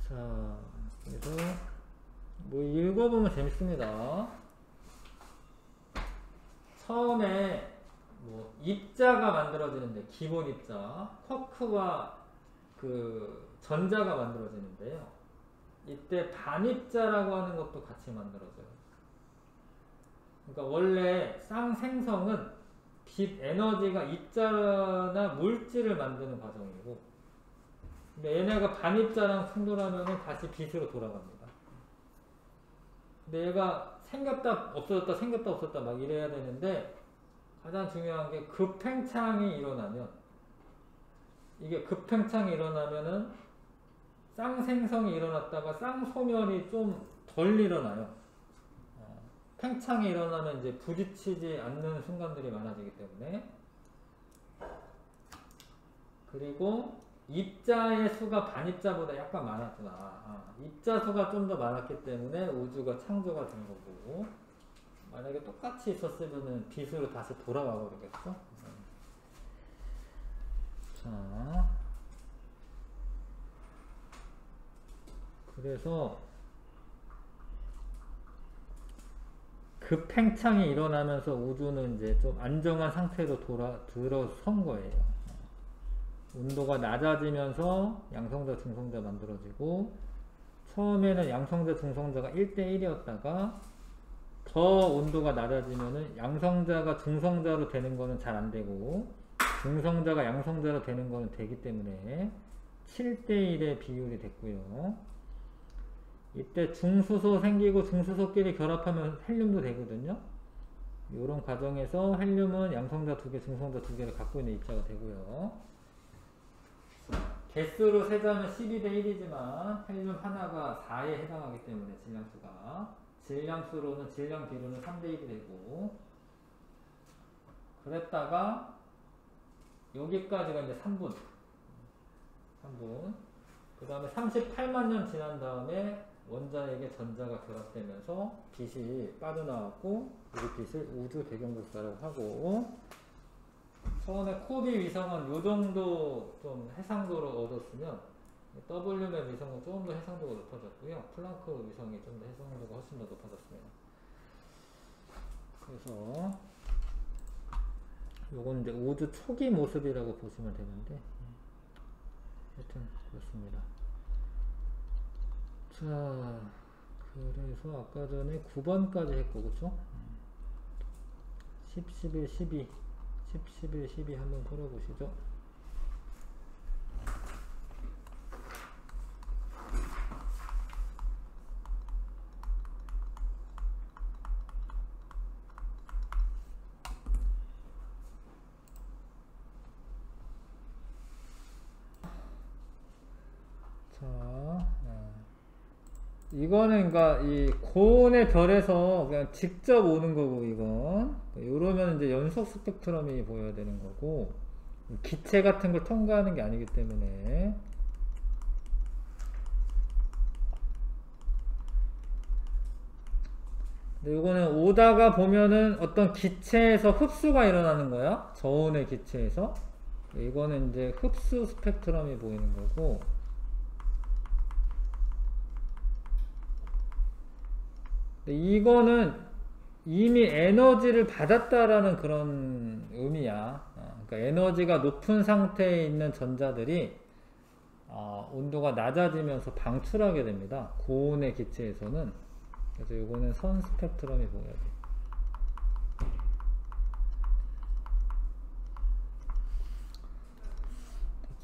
자, 그래서 뭐 읽어보면 재밌습니다. 처음에 뭐 입자가 만들어지는데, 기본 입자 쿼크와 그 전자가 만들어지는데요. 이때 반입자라고 하는 것도 같이 만들어져요. 그러니까 원래 쌍생성은 빛 에너지가 입자나 물질을 만드는 과정이고, 근데 얘네가 반입자랑 충돌하면 다시 빛으로 돌아갑니다. 근데 얘가 생겼다 없어졌다 생겼다 없어졌다 막 이래야 되는데, 가장 중요한 게 급팽창이 일어나면, 이게 급팽창이 일어나면은 쌍생성이 일어났다가 쌍소멸이 좀 덜 일어나요. 팽창이 일어나면 이제 부딪히지 않는 순간들이 많아지기 때문에. 그리고 입자의 수가 반입자보다 약간 많았구나. 입자 수가 좀 더 많았기 때문에 우주가 창조가 된 거고, 만약에 똑같이 있었으면은 빛으로 다시 돌아와 버리겠죠. 자, 그래서 급팽창이 일어나면서 우주는 이제 좀 안정한 상태로 들어선 거예요. 온도가 낮아지면서 양성자, 중성자 만들어지고, 처음에는 양성자, 중성자가 1대1이었다가 더 온도가 낮아지면은 양성자가 중성자로 되는 거는 잘 안 되고, 중성자가 양성자로 되는 거는 되기 때문에 7대1의 비율이 됐고요. 이때 중수소 생기고 중수소끼리 결합하면 헬륨도 되거든요. 이런 과정에서 헬륨은 양성자 2개, 중성자 2개를 갖고 있는 입자가 되고요. 개수로 세자면 12대1이지만 헬륨 하나가 4에 해당하기 때문에 질량수가, 질량수로는 질량 비율은 3대1이 되고, 그랬다가 여기까지가 이제 3분. 그 다음에 38만 년 지난 다음에 원자에게 전자가 결합되면서 빛이 빠져나왔고, 이 빛을 우주 배경복사라고 하고, 처음에 코비 위성은 요 정도 좀 해상도를 얻었으면 W의 위성은 조금 더 해상도가 높아졌고요. 플랑크 위성이 좀 더 해상도가 훨씬 더 높아졌습니다. 그래서 요건 이제 우주 초기 모습이라고 보시면 되는데, 하여튼 그렇습니다. 자, 그래서 아까 전에 9번까지 했고, 그쵸? 10, 11, 12 10, 11, 12 한번 풀어보시죠. 자, 이거는 그러니까 이 고온의 별에서 그냥 직접 오는 거고, 이건 이러면 이제 연속 스펙트럼이 보여야 되는 거고, 기체 같은 걸 통과하는 게 아니기 때문에. 근데 이거는 오다가 보면은 어떤 기체에서 흡수가 일어나는 거야. 저온의 기체에서. 이거는 이제 흡수 스펙트럼이 보이는 거고, 이거는 이미 에너지를 받았다라는 그런 의미야. 그러니까 에너지가 높은 상태에 있는 전자들이 온도가 낮아지면서 방출하게 됩니다. 고온의 기체에서는. 그래서 이거는 선 스펙트럼이 보여야 돼.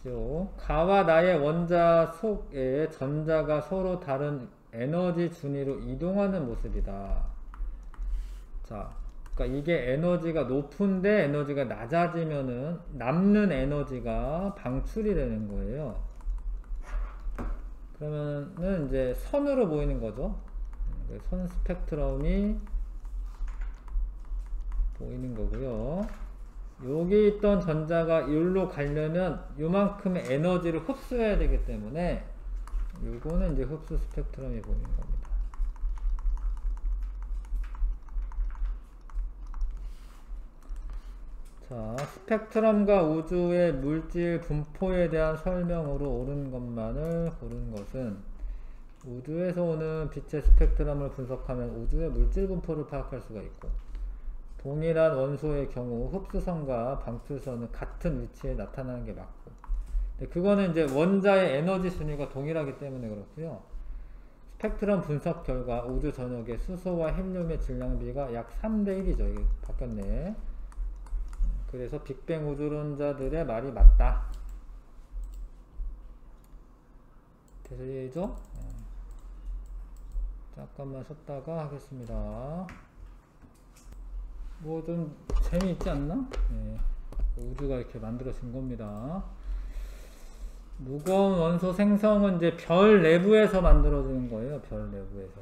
됐죠? 가와 나의 원자 속에 전자가 서로 다른 에너지 준위로 이동하는 모습이다. 자, 그러니까 이게 에너지가 높은데 에너지가 낮아지면은 남는 에너지가 방출이 되는 거예요. 그러면은 이제 선으로 보이는 거죠. 선 스펙트럼이 보이는 거고요. 여기 있던 전자가 여기로 가려면 요만큼의 에너지를 흡수해야 되기 때문에 요거는 이제 흡수 스펙트럼이 보이는 겁니다. 자, 스펙트럼과 우주의 물질 분포에 대한 설명으로 옳은 것만을 고른 것은 우주에서 오는 빛의 스펙트럼을 분석하면 우주의 물질 분포를 파악할 수가 있고 동일한 원소의 경우 흡수선과 방출선은 같은 위치에 나타나는 게 맞고 근데 그거는 이제 원자의 에너지 순위가 동일하기 때문에 그렇고요. 스펙트럼 분석 결과 우주 전역의 수소와 헬륨의 질량비가 약 3대1이죠. 이게 바뀌었네. 그래서 빅뱅 우주론자들의 말이 맞다. 되죠? 잠깐만 쉬었다가 하겠습니다. 뭐 좀 재미있지 않나? 네. 우주가 이렇게 만들어진 겁니다. 무거운 원소 생성은 이제 별 내부에서 만들어지는 거예요. 별 내부에서.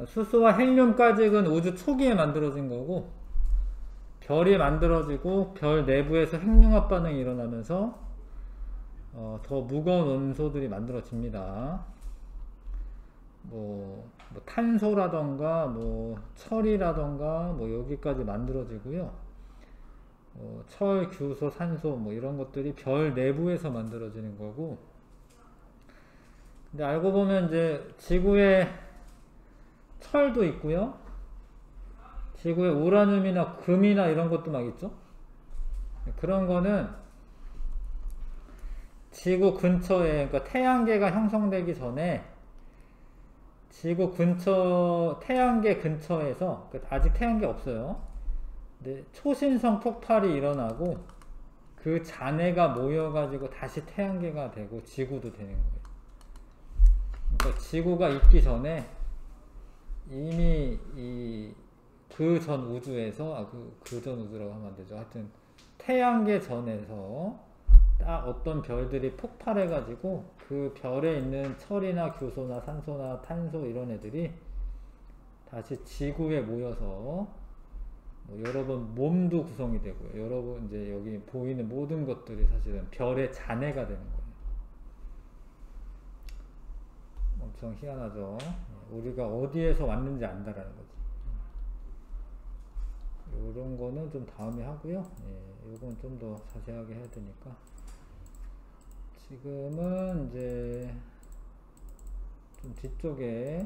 수소와 헬륨까지는 우주 초기에 만들어진 거고 별이 만들어지고 별 내부에서 핵융합 반응이 일어나면서 더 무거운 원소들이 만들어집니다. 뭐 탄소라던가 뭐 철이라던가 뭐 여기까지 만들어지고요. 철, 규소, 산소 뭐 이런 것들이 별 내부에서 만들어지는 거고 근데 알고 보면 이제 지구에 철도 있고요. 지구에 우라늄이나 금이나 이런 것도 막 있죠. 그런 거는 지구 근처에 그러니까 태양계가 형성되기 전에 지구 근처 태양계 근처에서 아직 태양계 없어요. 근데 초신성 폭발이 일어나고 그 잔해가 모여가지고 다시 태양계가 되고 지구도 되는 거예요. 그러니까 지구가 있기 전에 이미 그 전 우주에서 그 전 우주라고 하면 안 되죠. 하여튼 태양계 전에서 딱 어떤 별들이 폭발해 가지고 그 별에 있는 철이나 규소나 산소나 탄소 이런 애들이 다시 지구에 모여서 뭐 여러분 몸도 구성이 되고요. 여러분 이제 여기 보이는 모든 것들이 사실은 별의 잔해가 되는 거예요. 엄청 희한하죠. 우리가 어디에서 왔는지 안다라는 거지. 요런 거는 좀 다음에 하고요. 요건 좀 더 자세하게 해야 되니까. 지금은 이제 좀 뒤쪽에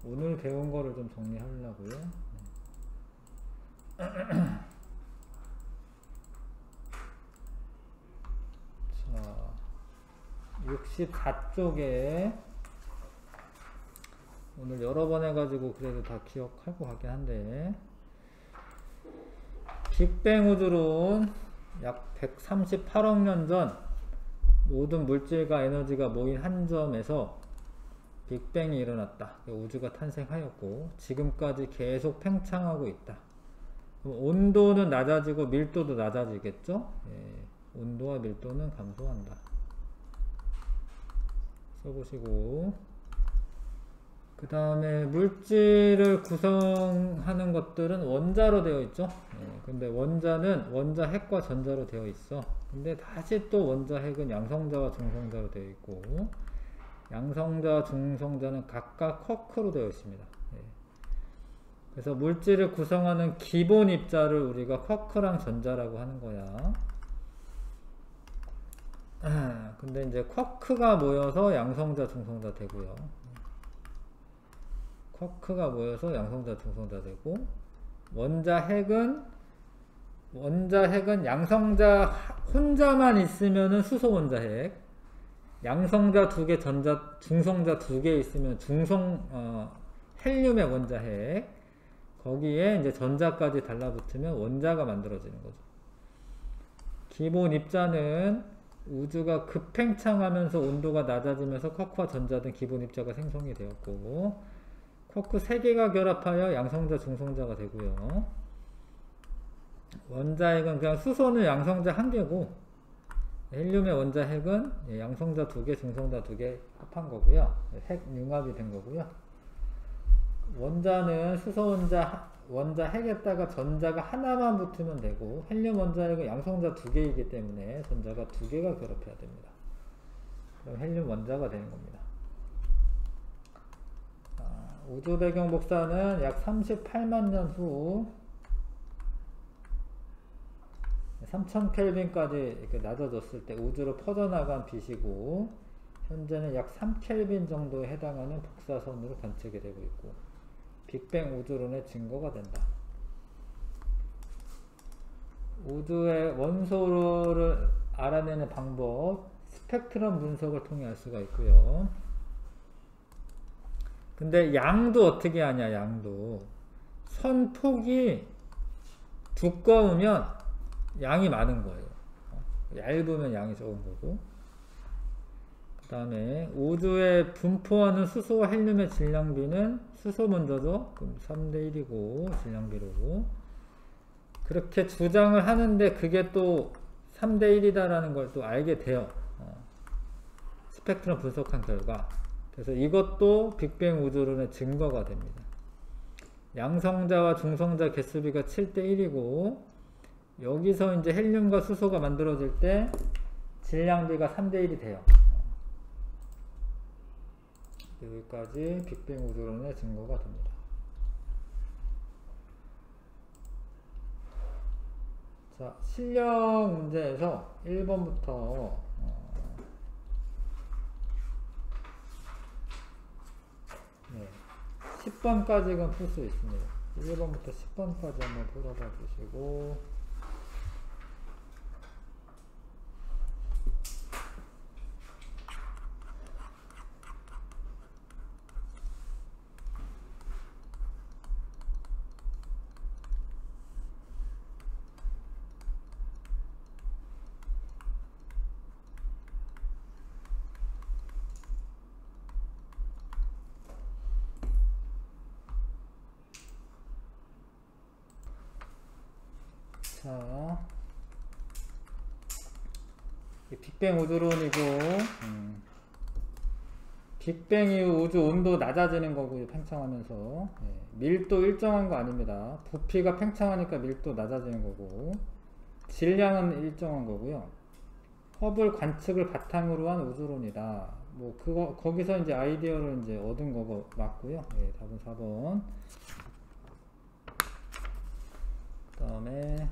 오늘 배운 거를 좀 정리하려고요. 자, 64쪽에 오늘 여러 번 해가지고 그래도 다 기억하고 가긴 한데 빅뱅 우주론 약 138억 년 전 모든 물질과 에너지가 모인 한 점에서 빅뱅이 일어났다. 우주가 탄생하였고 지금까지 계속 팽창하고 있다. 그럼 온도는 낮아지고 밀도도 낮아지겠죠? 온도와 밀도는 감소한다. 써보시고 그 다음에 물질을 구성하는 것들은 원자로 되어 있죠. 근데 원자는 원자 핵과 전자로 되어 있어. 근데 다시 또 원자 핵은 양성자와 중성자로 되어 있고 양성자, 중성자는 각각 쿼크로 되어 있습니다. 그래서 물질을 구성하는 기본 입자를 우리가 쿼크랑 전자라고 하는 거야. 근데 이제 쿼크가 모여서 양성자, 중성자 되고요. 쿼크가 모여서 양성자, 중성자 되고 원자 핵은 양성자 혼자만 있으면은 수소 원자 핵, 양성자 2개, 중성자 2개 있으면 헬륨의 원자 핵, 거기에 이제 전자까지 달라붙으면 원자가 만들어지는 거죠. 기본 입자는 우주가 급팽창하면서 온도가 낮아지면서 쿼크와 전자 등 기본 입자가 생성이 되었고 쿼크 3개가 결합하여 양성자, 중성자가 되고요. 원자 핵은 그냥 수소는 양성자 1개고 헬륨의 원자 핵은 양성자 2개, 중성자 2개 합한 거고요. 핵 융합이 된 거고요. 원자는 수소 원자 원자 핵에다가 전자가 하나만 붙으면 되고, 헬륨 원자핵은 양성자 2개이기 때문에 전자가 2개가 결합해야 됩니다. 그럼 헬륨 원자가 되는 겁니다. 우주 배경 복사는 약 38만 년 후 3000켈빈까지 이렇게 낮아졌을 때 우주로 퍼져나간 빛이고, 현재는 약 3켈빈 정도에 해당하는 복사선으로 관측이 되고 있고, 빅뱅 우주론의 증거가 된다. 우주의 원소를 알아내는 방법, 스펙트럼 분석을 통해 알 수가 있고요. 근데 양도 어떻게 하냐, 양도. 선폭이 두꺼우면 양이 많은 거예요. 얇으면 양이 적은 거고. 그 다음에 우주에 분포하는 수소와 헬륨의 질량비는 수소 먼저죠. 그럼 3대1이고 질량비로. 그렇게 주장을 하는데 그게 또 3대1이다라는 걸 또 알게 돼요. 스펙트럼 분석한 결과. 그래서 이것도 빅뱅 우주론의 증거가 됩니다. 양성자와 중성자 개수비가 7대1이고, 여기서 이제 헬륨과 수소가 만들어질 때 질량비가 3대1이 돼요. 여기까지 빅뱅 우주론의 증거가 됩니다. 자, 실력 문제에서 1번부터 10번까지는 풀 수 있습니다. 1번부터 10번까지 한번 풀어봐 주시고, 자, 빅뱅 우주론이고, 빅뱅 이후 우주 온도 낮아지는 거고요, 팽창하면서. 밀도 일정한 거 아닙니다. 부피가 팽창하니까 밀도 낮아지는 거고, 질량은 일정한 거고요. 허블 관측을 바탕으로 한 우주론이다. 뭐 거기서 이제 아이디어를 이제 얻은 거고 맞고요. 답은 4번. 그 다음에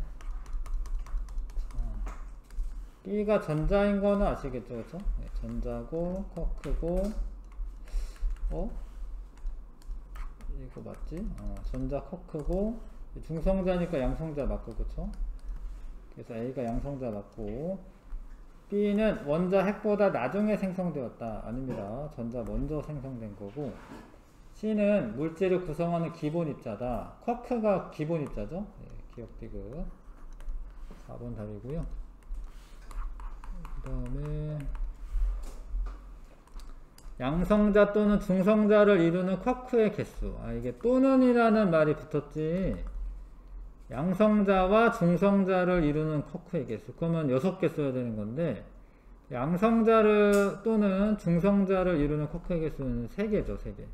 B가 전자인 거는 아시겠죠? 그쵸? 전자고, 쿼크고, 이거 맞지? 전자 쿼크고, 중성자니까 양성자 맞고, 그쵸? 그래서 A가 양성자 맞고, B는 원자 핵보다 나중에 생성되었다. 아닙니다. 전자 먼저 생성된 거고, C는 물질을 구성하는 기본 입자다. 쿼크가 기본 입자죠? 기억 디귿. 4번 답이고요. 그 다음에 양성자 또는 중성자를 이루는 쿼크의 개수. 이게 또는이라는 말이 붙었지, 양성자와 중성자를 이루는 쿼크의 개수. 그러면 6개 써야 되는 건데, 양성자를 또는 중성자를 이루는 쿼크의 개수는 3개죠, 3개.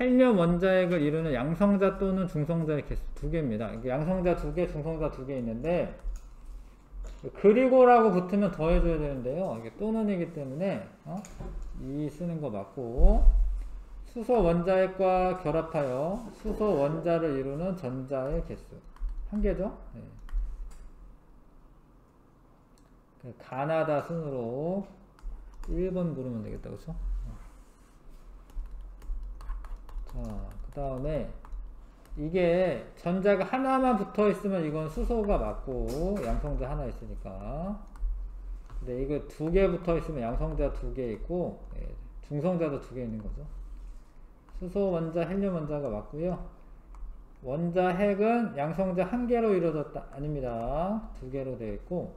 헬륨 원자핵을 이루는 양성자 또는 중성자의 개수 2개입니다. 양성자 2개, 중성자 2개 있는데, 그리고라고 붙으면 더해줘야 되는데요. 이게 또는이기 때문에 이 쓰는 거 맞고, 수소 원자핵과 결합하여 수소 원자를 이루는 전자의 개수 1개죠. 가나다 순으로 1번 부르면 되겠다, 그쵸? 자, 그 다음에 이게 전자가 하나만 붙어 있으면 이건 수소가 맞고, 양성자 하나 있으니까. 근데 이거 2개 붙어 있으면 양성자 2개 있고, 중성자도 2개 있는 거죠. 수소 원자, 헬륨 원자가 맞고요. 원자 핵은 양성자 1개로 이루어졌다. 아닙니다. 2개로 되어 있고,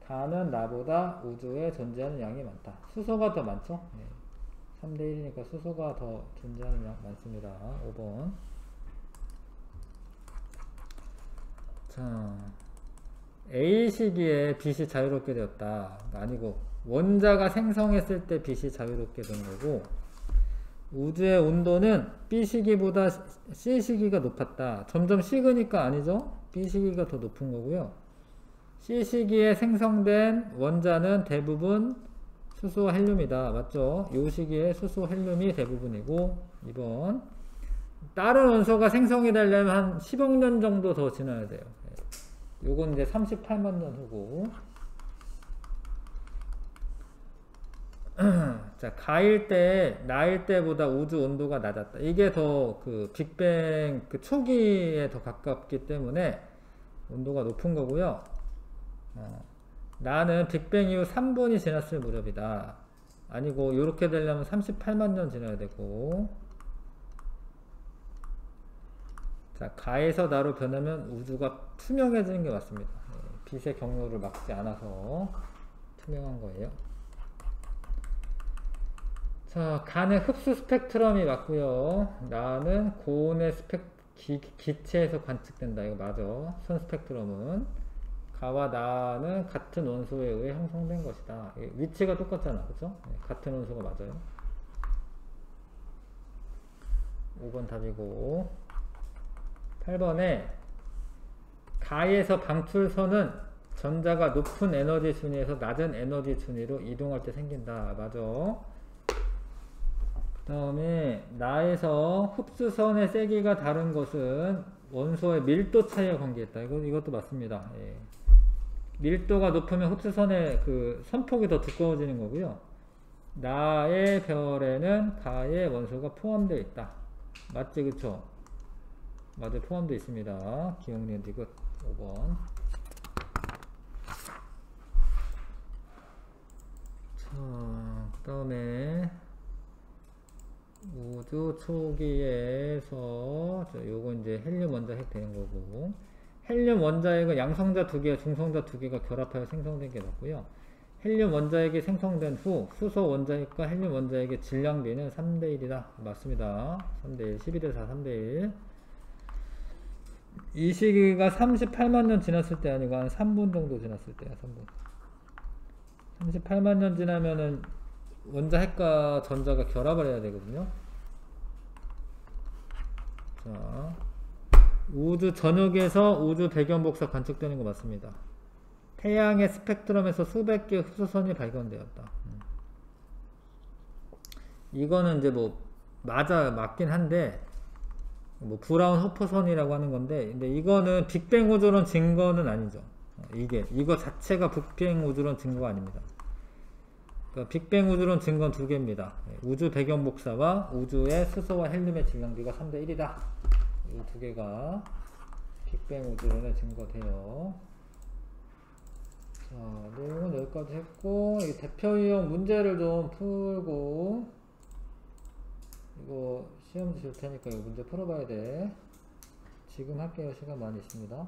다는 나보다 우주에 존재하는 양이 많다. 수소가 더 많죠? 3대1이니까 수소가 더 존재하는 양 많습니다. 5번. 자, A 시기에 빛이 자유롭게 되었다. 아니고, 원자가 생성했을 때 빛이 자유롭게 된 거고, 우주의 온도는 B시기보다 C시기가 높았다. 점점 식으니까 아니죠? B시기가 더 높은 거고요. C시기에 생성된 원자는 대부분 수소와 헬륨이다. 맞죠? 요 시기에 수소, 헬륨이 대부분이고 2번 다른 원소가 생성이 되려면 한 10억 년 정도 더 지나야 돼요. 요건 이제 38만 년 후고 자, 가일 때, 나일 때보다 우주 온도가 낮았다. 이게 더 그 빅뱅 그 초기에 더 가깝기 때문에 온도가 높은 거고요. 나는 빅뱅 이후 3분이 지났을 무렵이다. 아니고, 요렇게 되려면 38만 년 지나야 되고. 자, 가에서 나로 변하면 우주가 투명해지는 게 맞습니다. 빛의 경로를 막지 않아서 투명한 거예요. 자, 간의 흡수 스펙트럼이 맞고요. 나는 고온의 기체에서 관측된다. 이거 맞아. 선 스펙트럼은. 가와 나는 같은 원소에 의해 형성된 것이다. 위치가 똑같잖아. 그죠? 같은 원소가 맞아요. 5번 답이고. 8번에 가에서 방출선은 전자가 높은 에너지 순위에서 낮은 에너지 순위로 이동할 때 생긴다. 맞아. 그 다음에 나에서 흡수선의 세기가 다른 것은 원소의 밀도 차이와 관계있다. 이것도 맞습니다. 예. 밀도가 높으면 흡수선의 그 선폭이 더 두꺼워지는 거고요. 나의 별에는 가의 원소가 포함되어 있다. 맞지? 그쵸? 맞아요. 포함되어 있습니다. 기억니은 디귿 5번. 자, 그 다음에 우주 초기에서 요건 이제 헬륨 원자핵 되는 거고, 헬륨 원자핵은 양성자 2개와 중성자 2개가 결합하여 생성된 게 맞고요. 헬륨 원자핵이 생성된 후 수소 원자핵과 헬륨 원자핵의 질량비는 3대1이다. 맞습니다. 3대1, 12대 4, 3대1. 이 시기가 38만 년 지났을 때 아니고 한 3분 정도 지났을 때야. 3분. 38만 년 지나면은 원자핵과 전자가 결합을 해야 되거든요. 자, 우주 전역에서 우주 배경 복사 관측되는 거 맞습니다. 태양의 스펙트럼에서 수백 개의 흡수선이 발견되었다. 이거는 이제 뭐 맞긴 한데 뭐 브라운 호퍼선이라고 하는 건데, 근데 이거는 빅뱅 우주론 증거는 아니죠. 이거 자체가 빅뱅 우주론 증거가 아닙니다. 그러니까 빅뱅 우주론 증거는 2개입니다. 우주 배경 복사와 우주의 수소와 헬륨의 질량비가 3대1이다. 이 2개가 빅뱅 우주론의 증거돼요. 자, 내용은 여기까지 했고, 이 대표이용 문제를 좀 풀고, 이거 시험 줄 테니까 이 문제 풀어봐야 돼. 지금 할게요. 시간 많이 있습니다.